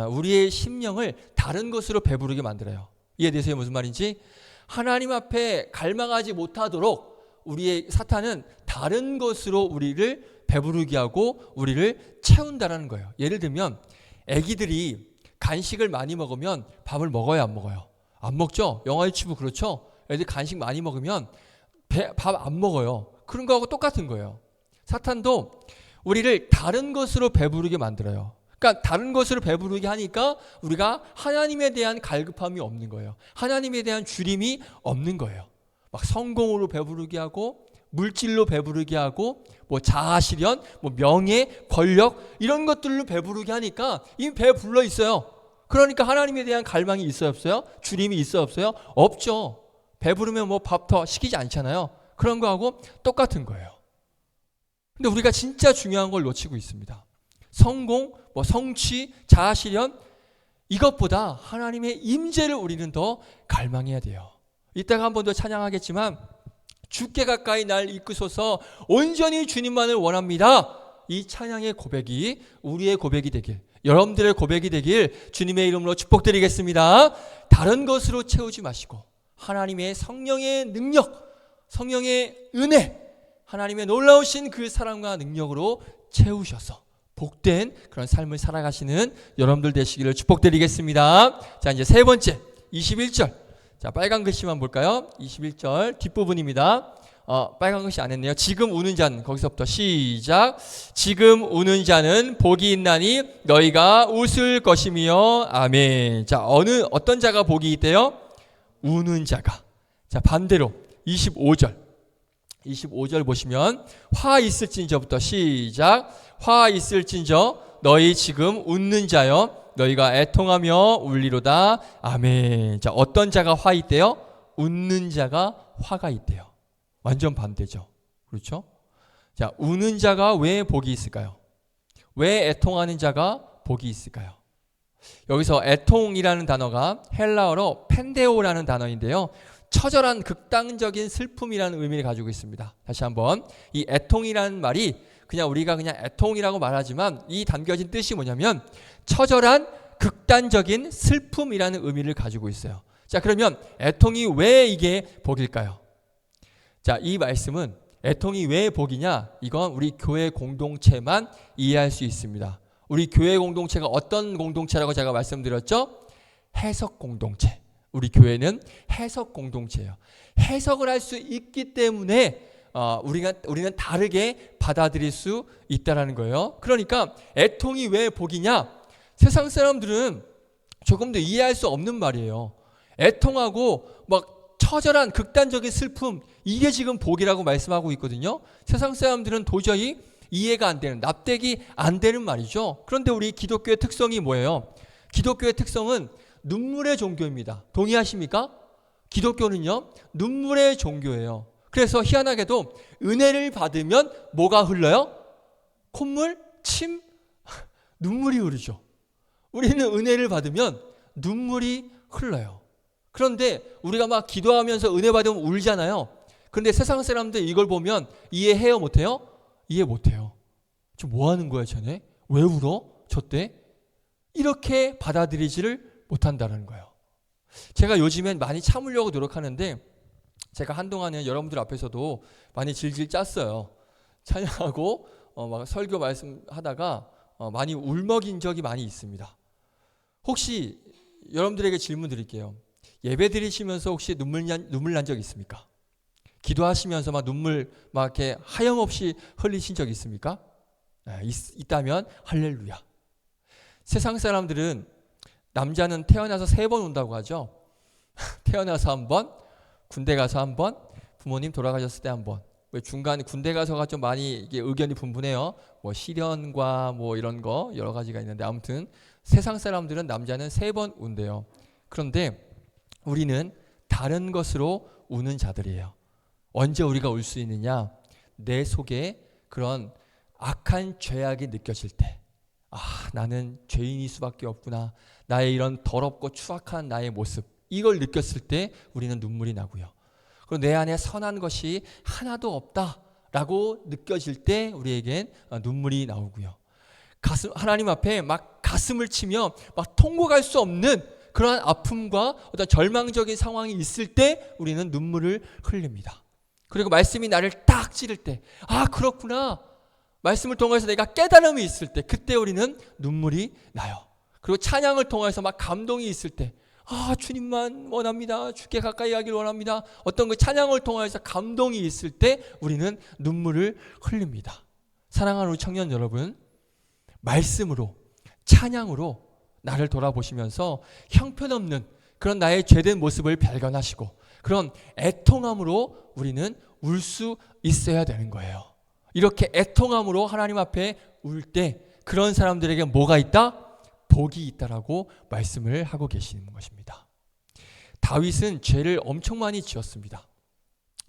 Speaker 1: 우리의 심령을 다른 것으로 배부르게 만들어요. 이해되세요? 무슨 말인지? 하나님 앞에 갈망하지 못하도록 우리의 사탄은 다른 것으로 우리를 배부르게 하고 우리를 채운다라는 거예요. 예를 들면 아기들이 간식을 많이 먹으면 밥을 먹어요, 안 먹어요? 안 먹죠? 영화 유치부 그렇죠? 애들 간식 많이 먹으면 밥 안 먹어요. 그런 거하고 똑같은 거예요. 사탄도 우리를 다른 것으로 배부르게 만들어요. 그러니까 다른 것으로 배부르게 하니까 우리가 하나님에 대한 갈급함이 없는 거예요. 하나님에 대한 주림이 없는 거예요. 막 성공으로 배부르게 하고 물질로 배부르게 하고 뭐 자아실현, 뭐 명예, 권력 이런 것들로 배부르게 하니까 이미 배 불러 있어요. 그러니까 하나님에 대한 갈망이 있어요, 없어요? 주림이 있어요, 없어요? 없죠. 배부르면 뭐 밥 더 시키지 않잖아요. 그런 거하고 똑같은 거예요. 근데 우리가 진짜 중요한 걸 놓치고 있습니다. 성공, 뭐 성취, 자아실현 이것보다 하나님의 임재를 우리는 더 갈망해야 돼요. 이따가 한 번 더 찬양하겠지만 주께 가까이 날 이끄소서 온전히 주님만을 원합니다. 이 찬양의 고백이 우리의 고백이 되길, 여러분들의 고백이 되길 주님의 이름으로 축복드리겠습니다. 다른 것으로 채우지 마시고 하나님의 성령의 능력, 성령의 은혜, 하나님의 놀라우신 그 사랑과 능력으로 채우셔서 복된 그런 삶을 살아가시는 여러분들 되시기를 축복드리겠습니다. 자, 이제 세 번째 21절. 자, 빨간 글씨만 볼까요? 21절 뒷부분입니다. 빨간 글씨 안 했네요. 지금 우는 자는, 거기서부터 시작. 지금 우는 자는 복이 있나니 너희가 웃을 것이며. 아멘. 자, 어떤 자가 복이 있대요? 우는 자가. 자, 반대로 25절 보시면 화 있을진저부터 시작. 화 있을진저 너희 지금 웃는 자여 너희가 애통하며 울리로다. 아멘. 자, 어떤 자가 화 있대요? 웃는 자가 화가 있대요. 완전 반대죠. 그렇죠? 자, 우는 자가 왜 복이 있을까요? 왜 애통하는 자가 복이 있을까요? 여기서 애통이라는 단어가 헬라어로 펜데오라는 단어인데요. 처절한 극단적인 슬픔이라는 의미를 가지고 있습니다. 다시 한번, 이 애통이라는 말이 그냥 우리가 그냥 애통이라고 말하지만 이 담겨진 뜻이 뭐냐면 처절한 극단적인 슬픔이라는 의미를 가지고 있어요. 자, 그러면 애통이 왜 이게 복일까요? 자, 이 말씀은 애통이 왜 복이냐? 이건 우리 교회 공동체만 이해할 수 있습니다. 우리 교회 공동체가 어떤 공동체라고 제가 말씀드렸죠? 해석 공동체. 우리 교회는 해석 공동체예요. 해석을 할 수 있기 때문에 우리는 다르게 받아들일 수 있다라는 거예요. 그러니까 애통이 왜 복이냐? 세상 사람들은 조금 더 이해할 수 없는 말이에요. 애통하고 막 처절한 극단적인 슬픔, 이게 지금 복이라고 말씀하고 있거든요. 세상 사람들은 도저히 이해가 안 되는, 납득이 안 되는 말이죠. 그런데 우리 기독교의 특성이 뭐예요? 기독교의 특성은 눈물의 종교입니다. 동의하십니까? 기독교는요, 눈물의 종교예요. 그래서 희한하게도 은혜를 받으면 뭐가 흘러요? 콧물, 침, 눈물이 흐르죠. 우리는 은혜를 받으면 눈물이 흘러요. 그런데 우리가 막 기도하면서 은혜 받으면 울잖아요. 그런데 세상 사람들 이걸 보면 이해해요, 못해요? 이해 못해요. 저 뭐 하는 거야, 쟤네? 왜 울어? 저 때? 이렇게 받아들이지를 못한다는 거예요. 제가 요즘엔 많이 참으려고 노력하는데 제가 한동안은 여러분들 앞에서도 많이 질질 짰어요. 찬양하고 막 설교 말씀하다가 많이 울먹인 적이 많이 있습니다. 혹시 여러분들에게 질문 드릴게요. 예배 드리시면서 혹시 눈물 난 적 있습니까? 기도하시면서 막 눈물 막 이렇게 하염없이 흘리신 적 있습니까? 있다면 할렐루야. 세상 사람들은 남자는 태어나서 3번 운다고 하죠. 태어나서 한 번, 군대 가서 한 번, 부모님 돌아가셨을 때 한 번. 왜 중간에 군대 가서가 좀 많이 이게 의견이 분분해요. 뭐 시련과 뭐 이런 거 여러 가지가 있는데 아무튼 세상 사람들은 남자는 3번 운대요. 그런데 우리는 다른 것으로 우는 자들이에요. 언제 우리가 울 수 있느냐? 내 속에 그런 악한 죄악이 느껴질 때, 나는 죄인일 수밖에 없구나. 나의 이런 더럽고 추악한 나의 모습, 이걸 느꼈을 때 우리는 눈물이 나고요. 그리고 내 안에 선한 것이 하나도 없다라고 느껴질 때 우리에겐 눈물이 나오고요. 하나님 앞에 막 가슴을 치며 막 통곡할 수 없는 그러한 아픔과 어떤 절망적인 상황이 있을 때 우리는 눈물을 흘립니다. 그리고 말씀이 나를 딱 찌를 때, 그렇구나. 말씀을 통해서 내가 깨달음이 있을 때 그때 우리는 눈물이 나요. 그리고 찬양을 통해서 막 감동이 있을 때 주님만 원합니다. 주께 가까이 하기를 원합니다. 어떤 그 찬양을 통해서 감동이 있을 때 우리는 눈물을 흘립니다. 사랑하는 우리 청년 여러분, 말씀으로 찬양으로 나를 돌아보시면서 형편없는 그런 나의 죄된 모습을 발견하시고 그런 애통함으로 우리는 울 수 있어야 되는 거예요. 이렇게 애통함으로 하나님 앞에 울 때 그런 사람들에게 뭐가 있다? 복이 있다라고 말씀을 하고 계시는 것입니다. 다윗은 죄를 엄청 많이 지었습니다.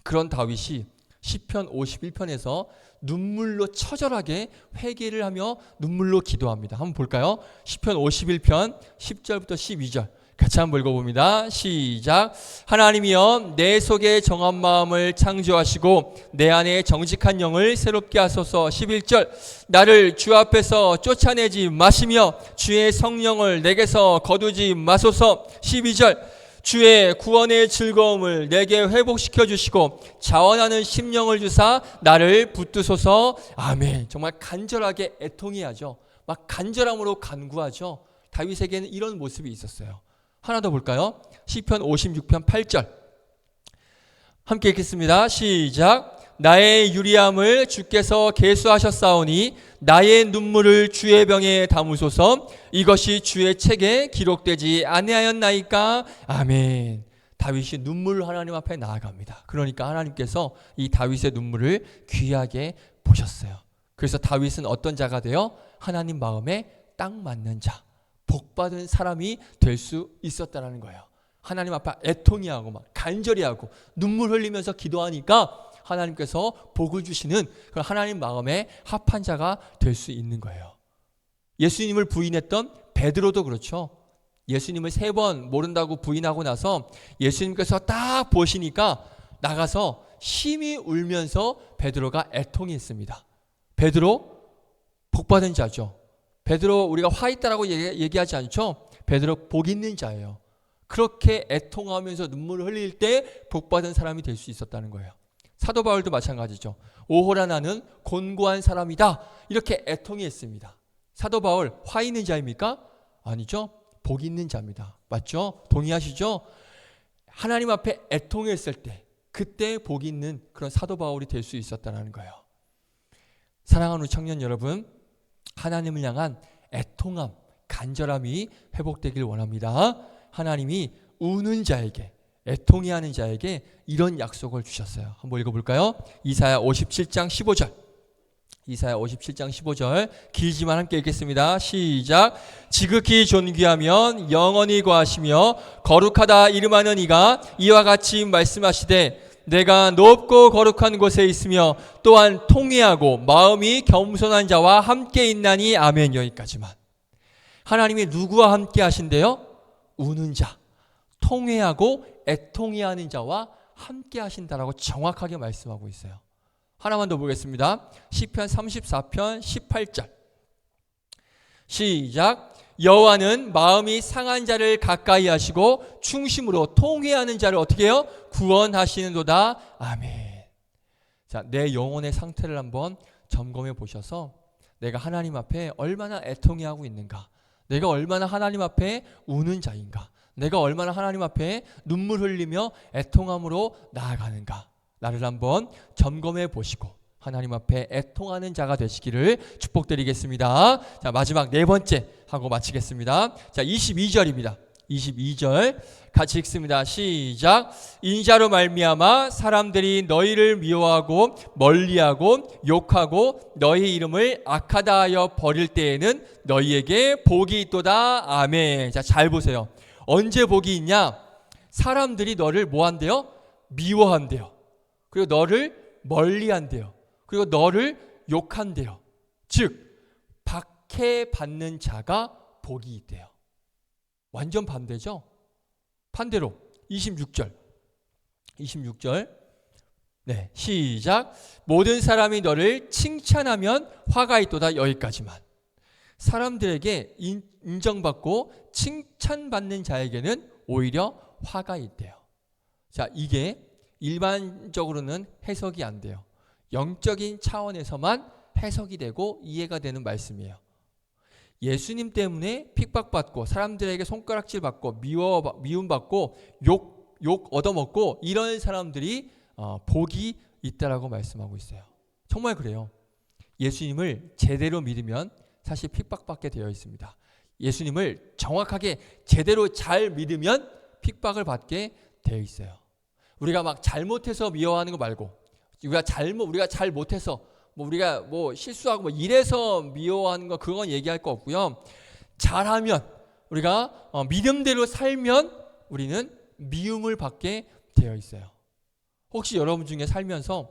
Speaker 1: 그런 다윗이 시편 51편에서 눈물로 처절하게 회개를 하며 눈물로 기도합니다. 한번 볼까요? 시편 51편 10절부터 12절 같이 한번 읽어봅니다. 시작. 하나님이여 내 속에 정한 마음을 창조하시고 내 안에 정직한 영을 새롭게 하소서. 11절 나를 주 앞에서 쫓아내지 마시며 주의 성령을 내게서 거두지 마소서. 12절 주의 구원의 즐거움을 내게 회복시켜 주시고 자원하는 심령을 주사 나를 붙드소서. 아멘. 정말 간절하게 애통해야죠. 막 간절함으로 간구하죠. 다윗에게는 이런 모습이 있었어요. 하나 더 볼까요? 시편 56편 8절 함께 읽겠습니다. 시작. 나의 유리함을 주께서 계수하셨사오니 나의 눈물을 주의 병에 담으소서. 이것이 주의 책에 기록되지 아니하였나이까. 아멘. 다윗이 눈물로 하나님 앞에 나아갑니다. 그러니까 하나님께서 이 다윗의 눈물을 귀하게 보셨어요. 그래서 다윗은 어떤 자가 되어 하나님 마음에 딱 맞는 자, 복받은 사람이 될 수 있었다는 거예요. 하나님 앞에 애통이 하고 막 간절히 하고 눈물 흘리면서 기도하니까 하나님께서 복을 주시는 그런 하나님 마음에 합한 자가 될 수 있는 거예요. 예수님을 부인했던 베드로도 그렇죠. 예수님을 3번 모른다고 부인하고 나서 예수님께서 딱 보시니까 나가서 심히 울면서 베드로가 애통했습니다. 베드로 복받은 자죠. 베드로 우리가 화 있다라고 얘기하지 않죠. 베드로 복 있는 자예요. 그렇게 애통하면서 눈물을 흘릴 때 복받은 사람이 될 수 있었다는 거예요. 사도 바울도 마찬가지죠. 오호라 나는 곤고한 사람이다. 이렇게 애통했습니다. 사도 바울 화 있는 자입니까? 아니죠. 복 있는 자입니다. 맞죠? 동의하시죠? 하나님 앞에 애통했을 때 그때 복 있는 그런 사도 바울이 될 수 있었다는 거예요. 사랑하는 청년 여러분, 하나님을 향한 애통함, 간절함이 회복되길 원합니다. 하나님이 우는 자에게, 애통해하는 자에게 이런 약속을 주셨어요. 한번 읽어볼까요? 이사야 57장 15절. 이사야 57장 15절 길지만 함께 읽겠습니다. 시작. 지극히 존귀하면 영원히 거하시며 거룩하다 이름하는 이가 이와 같이 말씀하시되 내가 높고 거룩한 곳에 있으며 또한 통회하고 마음이 겸손한 자와 함께 있나니. 아멘. 여기까지만. 하나님이 누구와 함께 하신대요? 우는 자, 통회하고 애통해하는 자와 함께 하신다라고 정확하게 말씀하고 있어요. 하나만 더 보겠습니다. 시편 34편 18절 시작. 여호와는 마음이 상한 자를 가까이 하시고 충심으로 통회하는 자를 어떻게 해요? 구원하시는도다. 아멘. 자, 내 영혼의 상태를 한번 점검해 보셔서 내가 하나님 앞에 얼마나 애통해하고 있는가, 내가 얼마나 하나님 앞에 우는 자인가, 내가 얼마나 하나님 앞에 눈물 흘리며 애통함으로 나아가는가, 나를 한번 점검해 보시고 하나님 앞에 애통하는 자가 되시기를 축복드리겠습니다. 자, 마지막 네 번째 하고 마치겠습니다. 자, 22절입니다. 22절 같이 읽습니다. 시작. 인자로 말미암아 사람들이 너희를 미워하고 멀리하고 욕하고 너희 이름을 악하다 하여 버릴 때에는 너희에게 복이 있도다. 아멘. 자, 잘 보세요. 언제 복이 있냐? 사람들이 너를 뭐 한대요? 미워한대요. 그리고 너를 멀리한대요. 그리고 너를 욕한대요. 즉 박해받는 자가 복이 있대요. 완전 반대죠. 반대로 26절 네, 시작. 모든 사람이 너를 칭찬하면 화가 있도다. 여기까지만. 사람들에게 인정받고 칭찬받는 자에게는 오히려 화가 있대요. 자, 이게 일반적으로는 해석이 안 돼요. 영적인 차원에서만 해석이 되고 이해가 되는 말씀이에요. 예수님 때문에 핍박받고 사람들에게 손가락질 받고 미움받고 욕 얻어먹고 이런 사람들이 복이 있다라고 말씀하고 있어요. 정말 그래요. 예수님을 제대로 믿으면 사실 핍박받게 되어 있습니다. 예수님을 정확하게 제대로 잘 믿으면 핍박을 받게 되어 있어요. 우리가 막 잘못해서 미워하는 거 말고, 우리가 잘 못해서 우리가 실수하고 이래서 미워하는 거, 그건 얘기할 거 없고요. 잘하면, 우리가 믿음대로 살면 우리는 미움을 받게 되어 있어요. 혹시 여러분 중에 살면서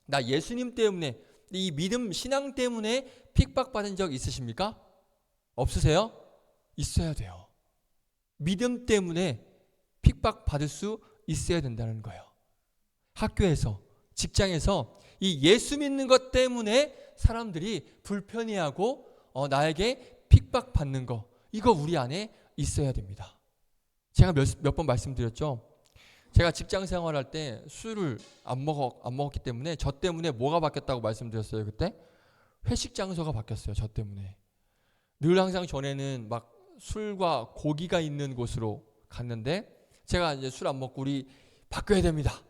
Speaker 1: 나 예수님 때문에, 이 믿음 신앙 때문에 핍박받은 적 있으십니까? 없으세요? 있어야 돼요. 믿음 때문에 핍박받을 수 있어야 된다는 거예요. 학교에서, 직장에서 이 예수 믿는 것 때문에 사람들이 불편해하고 나에게 핍박받는 거, 이거 우리 안에 있어야 됩니다. 제가 몇 번 말씀드렸죠. 제가 직장 생활할 때 술을 안 먹었기 때문에 저 때문에 뭐가 바뀌었다고 말씀드렸어요. 그때 회식 장소가 바뀌었어요. 저 때문에. 늘 항상 전에는 막 술과 고기가 있는 곳으로 갔는데 제가 이제 술 안 먹고 우리 바뀌어야 됩니다.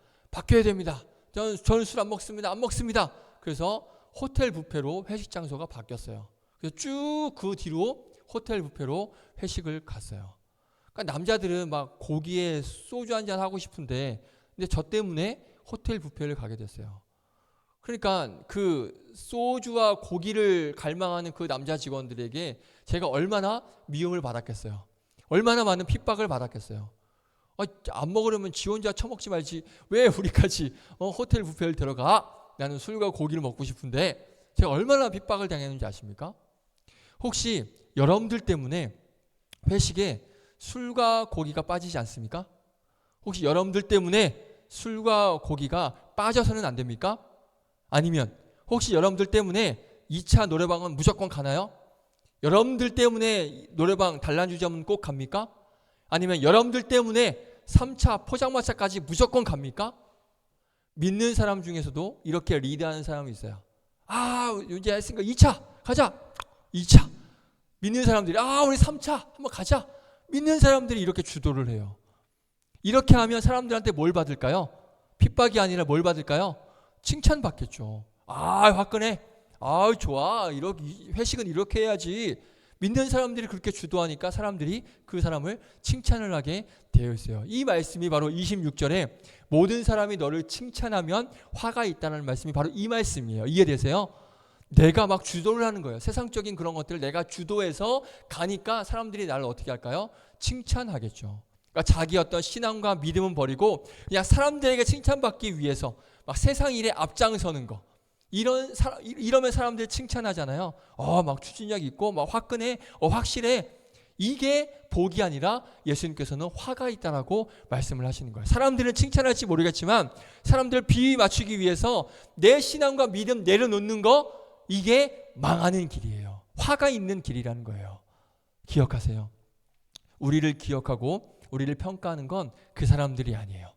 Speaker 1: 저는 술 안 먹습니다. 그래서 호텔 뷔페로 회식 장소가 바뀌었어요. 그래서 쭉 그 뒤로 호텔 뷔페로 회식을 갔어요. 그러니까 남자들은 막 고기에 소주 한잔 하고 싶은데, 근데 저 때문에 호텔 뷔페를 가게 됐어요. 그러니까 그 소주와 고기를 갈망하는 그 남자 직원들에게 제가 얼마나 미움을 받았겠어요. 얼마나 많은 핍박을 받았겠어요. 안 먹으려면 지 혼자 처먹지 말지 왜 우리까지 호텔 뷔페를 들어가? 나는 술과 고기를 먹고 싶은데. 제가 얼마나 핍박을 당했는지 아십니까? 혹시 여러분들 때문에 회식에 술과 고기가 빠지지 않습니까? 혹시 여러분들 때문에 술과 고기가 빠져서는 안 됩니까? 아니면 혹시 여러분들 때문에 2차 노래방은 무조건 가나요? 여러분들 때문에 노래방 단란주점은 꼭 갑니까? 아니면 여러분들 때문에 3차 포장마차까지 무조건 갑니까? 믿는 사람 중에서도 이렇게 리드하는 사람이 있어요. 이제 했으니까 2차 가자. 2차. 믿는 사람들이 우리 3차 한번 가자. 믿는 사람들이 이렇게 주도를 해요. 이렇게 하면 사람들한테 뭘 받을까요? 핍박이 아니라 뭘 받을까요? 칭찬받겠죠. 화끈해. 좋아. 회식은 이렇게 해야지. 믿는 사람들이 그렇게 주도하니까 사람들이 그 사람을 칭찬을 하게 되어 있어요. 이 말씀이 바로 26절에 모든 사람이 너를 칭찬하면 화가 있다는 말씀이 바로 이 말씀이에요. 이해되세요? 내가 막 주도를 하는 거예요. 세상적인 그런 것들을 내가 주도해서 가니까 사람들이 나를 어떻게 할까요? 칭찬하겠죠. 그러니까 자기 어떤 신앙과 믿음은 버리고 그냥 사람들에게 칭찬받기 위해서 막 세상 일에 앞장서는 거, 이러면 사람들이 칭찬하잖아요. 막 추진력 있고 막 화끈해, 확실해. 이게 복이 아니라 예수님께서는 화가 있다라고 말씀을 하시는 거예요. 사람들은 칭찬할지 모르겠지만 사람들 비위 맞추기 위해서 내 신앙과 믿음 내려놓는 거, 이게 망하는 길이에요. 화가 있는 길이라는 거예요. 기억하세요. 우리를 기억하고 우리를 평가하는 건 그 사람들이 아니에요.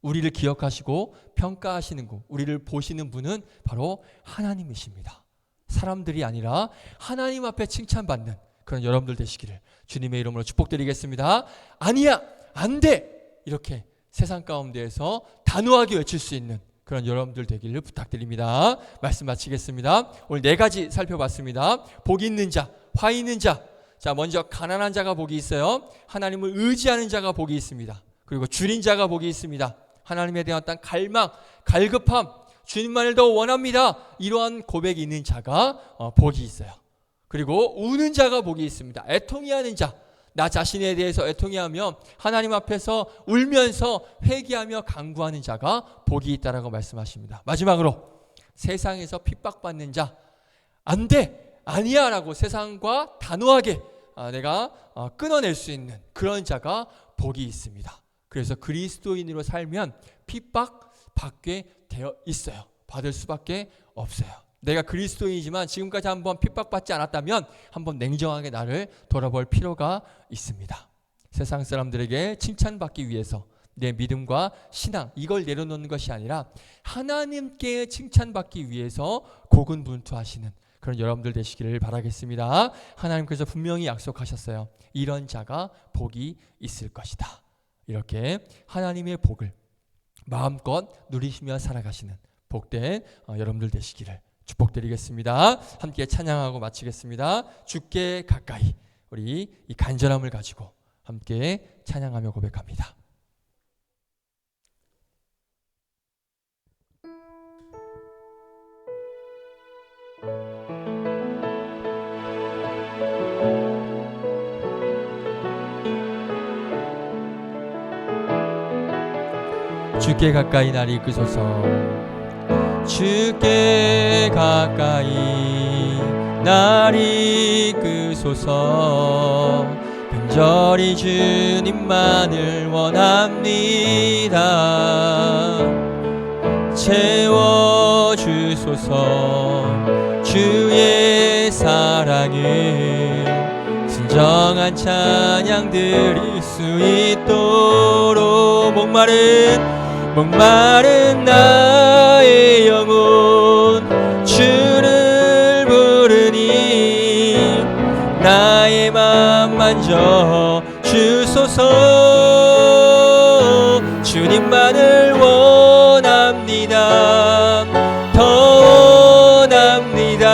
Speaker 1: 우리를 기억하시고 평가하시는 분, 우리를 보시는 분은 바로 하나님이십니다. 사람들이 아니라 하나님 앞에 칭찬받는 그런 여러분들 되시기를 주님의 이름으로 축복드리겠습니다. 아니야, 안 돼, 이렇게 세상 가운데에서 단호하게 외칠 수 있는 그런 여러분들 되기를 부탁드립니다. 말씀 마치겠습니다. 오늘 4가지 살펴봤습니다. 복 있는 자, 화 있는 자. 자, 먼저 가난한 자가 복이 있어요. 하나님을 의지하는 자가 복이 있습니다. 그리고 줄인 자가 복이 있습니다. 하나님에 대한 어떤 갈망, 갈급함, 주님만을 더 원합니다, 이러한 고백이 있는 자가 복이 있어요. 그리고 우는 자가 복이 있습니다. 애통해 하는 자, 나 자신에 대해서 애통해 하며 하나님 앞에서 울면서 회개하며 간구하는 자가 복이 있다라고 말씀하십니다. 마지막으로 세상에서 핍박받는 자, 안 돼, 아니야 라고 세상과 단호하게 내가 끊어낼 수 있는 그런 자가 복이 있습니다. 그래서 그리스도인으로 살면 핍박받게 되어 있어요. 받을 수밖에 없어요. 내가 그리스도인이지만 지금까지 한번 핍박받지 않았다면 한번 냉정하게 나를 돌아볼 필요가 있습니다. 세상 사람들에게 칭찬받기 위해서 내 믿음과 신앙, 이걸 내려놓는 것이 아니라 하나님께 칭찬받기 위해서 고군분투하시는 그런 여러분들 되시기를 바라겠습니다. 하나님께서 분명히 약속하셨어요. 이런 자가 복이 있을 것이다. 이렇게 하나님의 복을 마음껏 누리시며 살아가시는 복된 여러분들 되시기를 축복드리겠습니다. 함께 찬양하고 마치겠습니다. 주께 가까이, 우리 이 간절함을 가지고 함께 찬양하며 고백합니다. 주께 가까이 날 이끄소서. 주께 가까이 날 이끄소서. 간절히 주님만을 원합니다. 채워주소서. 주의 사랑을 진정한 찬양 드릴 수 있도록 목마른 나의 영혼 주를 부르니 나의 맘 만져 주소서. 주님만을 원합니다. 더 원합니다.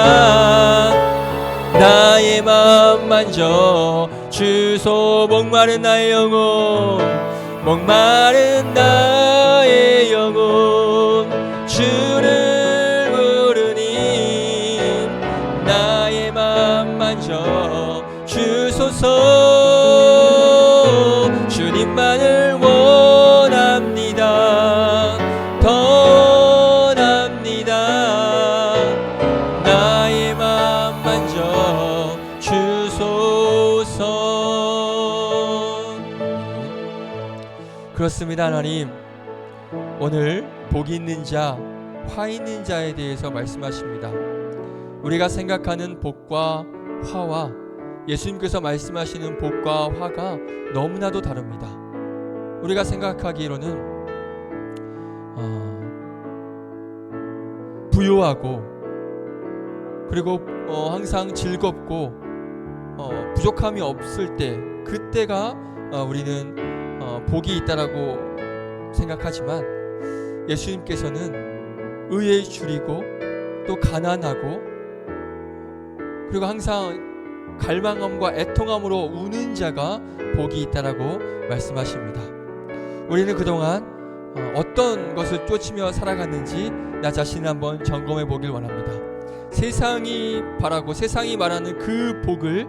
Speaker 1: 나의 맘 만져 주소. 목마른 나의 영혼, 목마른 나의 영혼 주를 부르니 나의 맘 만져 주소서. 주님만을 원합니다. 더 원합니다. 나의 맘 만져 주소서. 그렇습니다. 하나님, 오늘 복 있는 자, 화 있는 자에 대해서 말씀하십니다. 우리가 생각하는 복과 화와 예수님께서 말씀하시는 복과 화가 너무나도 다릅니다. 우리가 생각하기로는 부요하고 그리고 항상 즐겁고 부족함이 없을 때, 그때가 우리는 복이 있다라고 생각하지만 예수님께서는 의에 줄이고 또 가난하고 그리고 항상 갈망함과 애통함으로 우는 자가 복이 있다라고 말씀하십니다. 우리는 그동안 어떤 것을 쫓으며 살아갔는지 나 자신을 한번 점검해 보길 원합니다. 세상이 바라고 세상이 말하는 그 복을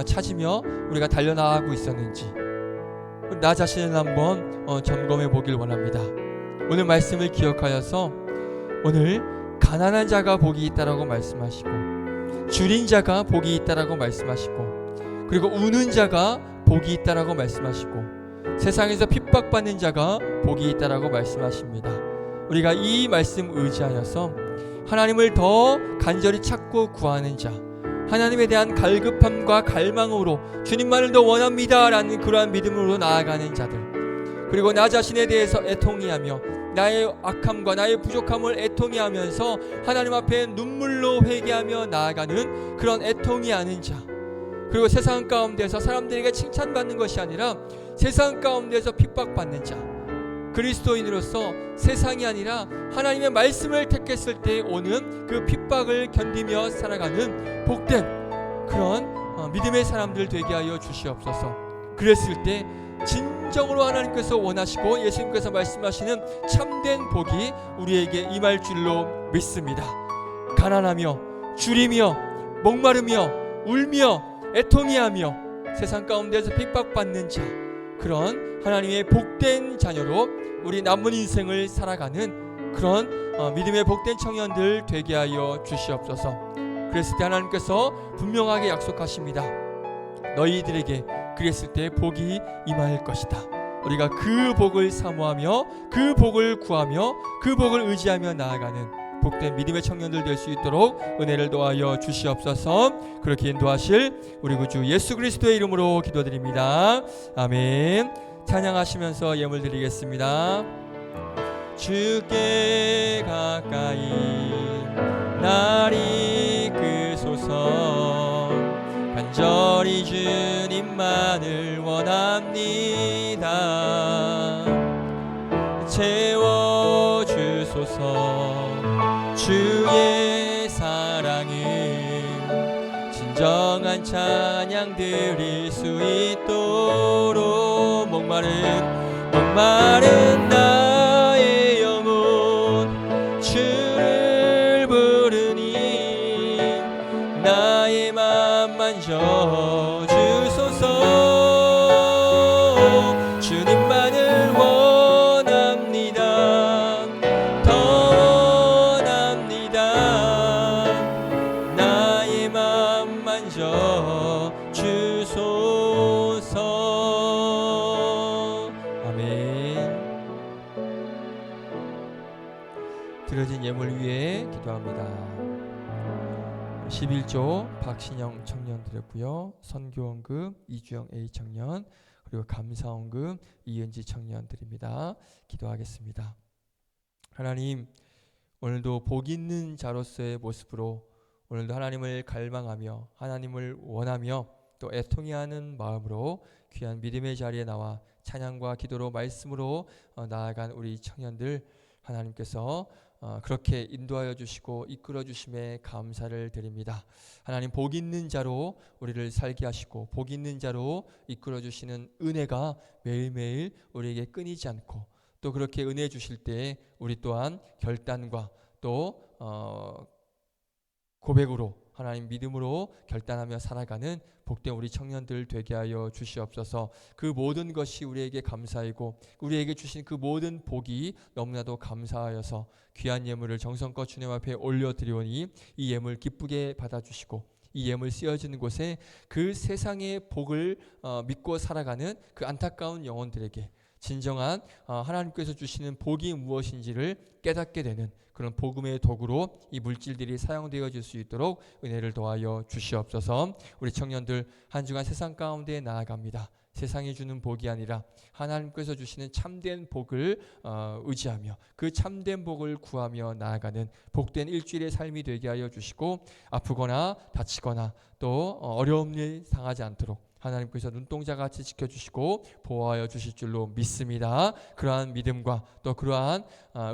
Speaker 1: 찾으며 우리가 달려나가고 있었는지 나 자신을 한번 점검해 보길 원합니다. 오늘 말씀을 기억하여서 오늘 가난한 자가 복이 있다라고 말씀하시고, 줄인 자가 복이 있다라고 말씀하시고, 그리고 우는 자가 복이 있다라고 말씀하시고, 세상에서 핍박받는 자가 복이 있다라고 말씀하십니다. 우리가 이 말씀 의지하여서 하나님을 더 간절히 찾고 구하는 자, 하나님에 대한 갈급함과 갈망으로 주님만을 더 원합니다라는 그러한 믿음으로 나아가는 자들, 그리고 나 자신에 대해서 애통해하며 나의 악함과 나의 부족함을 애통해하면서 하나님 앞에 눈물로 회개하며 나아가는 그런 애통해하는 자, 그리고 세상 가운데서 사람들에게 칭찬받는 것이 아니라 세상 가운데서 핍박받는 자, 그리스도인으로서 세상이 아니라 하나님의 말씀을 택했을 때 오는 그 핍박을 견디며 살아가는 복된 그런 믿음의 사람들 되게 하여 주시옵소서. 그랬을 때 진정으로 하나님께서 원하시고 예수님께서 말씀하시는 참된 복이 우리에게 임할 줄로 믿습니다. 가난하며 줄이며 목마르며 울며 애통해하며 세상 가운데서 핍박받는 자, 그런 하나님의 복된 자녀로 우리 남은 인생을 살아가는 그런 믿음의 복된 청년들 되게 하여 주시옵소서. 그랬을 때 하나님께서 분명하게 약속하십니다. 너희들에게 그랬을 때 복이 임할 것이다. 우리가 그 복을 사모하며 그 복을 구하며 그 복을 의지하며 나아가는 복된 믿음의 청년들 될 수 있도록 은혜를 도하여 주시옵소서. 그렇게 인도하실 우리 구주 예수 그리스도의 이름으로 기도드립니다. 아멘. 찬양하시면서 예물 드리겠습니다. 주께 가까이 날 이끄소서. 간절히 주님만을 원합니다. 채워주소서. 주의 사랑을 진정한 찬양 드릴 수 있도록 목마른 나의 영혼 주를 부르니 나의 맘 만져 주소서. 주님만을 원합니다. 더 원합니다. 나의 맘 만져 주소서. 아멘. 드려진 예물 위에 기도합니다. 11조 박신영 청년 드렸고요. 선교원금 이주영 A 청년, 그리고 감사원금 이은지 청년 드립니다. 기도하겠습니다. 하나님, 오늘도 복 있는 자로서의 모습으로 오늘도 하나님을 갈망하며 하나님을 원하며 또 애통해하는 마음으로 귀한 믿음의 자리에 나와 찬양과 기도로 말씀으로 나아간 우리 청년들, 하나님께서 그렇게 인도하여 주시고 이끌어 주심에 감사를 드립니다. 하나님, 복 있는 자로 우리를 살게 하시고 복 있는 자로 이끌어 주시는 은혜가 매일매일 우리에게 끊이지 않고, 또 그렇게 은혜 주실 때 우리 또한 결단과 또 고백으로 하나님 믿음으로 결단하며 살아가는 복된 우리 청년들 되게 하여 주시옵소서. 그 모든 것이 우리에게 감사이고 우리에게 주신 그 모든 복이 너무나도 감사하여서 귀한 예물을 정성껏 주님 앞에 올려드리오니 이 예물 기쁘게 받아주시고 이 예물 쓰여지는 곳에 그 세상의 복을 믿고 살아가는 그 안타까운 영혼들에게 진정한 하나님께서 주시는 복이 무엇인지를 깨닫게 되는 그런 복음의 도구로 이 물질들이 사용되어질 수 있도록 은혜를 도하여 주시옵소서. 우리 청년들 한 주간 세상 가운데 나아갑니다. 세상이 주는 복이 아니라 하나님께서 주시는 참된 복을 의지하며 그 참된 복을 구하며 나아가는 복된 일주일의 삶이 되게 하여 주시고, 아프거나 다치거나 또 어려운 일 당하지 않도록 하나님께서 눈동자같이 지켜주시고 보호하여 주실 줄로 믿습니다. 그러한 믿음과 또 그러한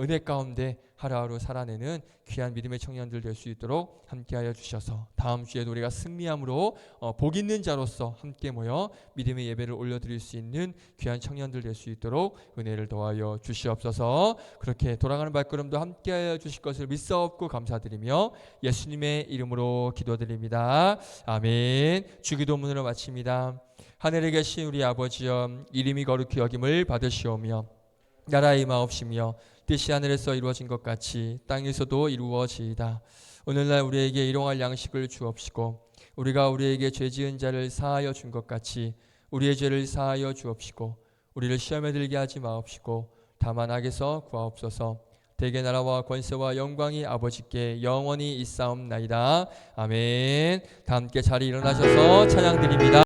Speaker 1: 은혜 가운데 하루하루 살아내는 귀한 믿음의 청년들 될 수 있도록 함께하여 주셔서 다음 주에도 우리가 승리함으로 복 있는 자로서 함께 모여 믿음의 예배를 올려드릴 수 있는 귀한 청년들 될 수 있도록 은혜를 더하여 주시옵소서. 그렇게 돌아가는 발걸음도 함께하여 주실 것을 믿사옵고 감사드리며 예수님의 이름으로 기도드립니다. 아멘. 주기도문으로 마칩니다. 하늘에 계신 우리 아버지여, 이름이 거룩히 여김을 받으시오며 나라의 임하옵시며 뜻이 하늘에서 이루어진 것 같이 땅에서도 이루어지이다. 오늘날 우리에게 일용할 양식을 주옵시고 우리가 우리에게 죄 지은 자를 사하여 준 것 같이 우리의 죄를 사하여 주옵시고 우리를 시험에 들게 하지 마옵시고 다만 악에서 구하옵소서. 대개 나라와 권세와 영광이 아버지께 영원히 있사옵나이다. 아멘. 다 함께 자리 일어나셔서 찬양 드립니다.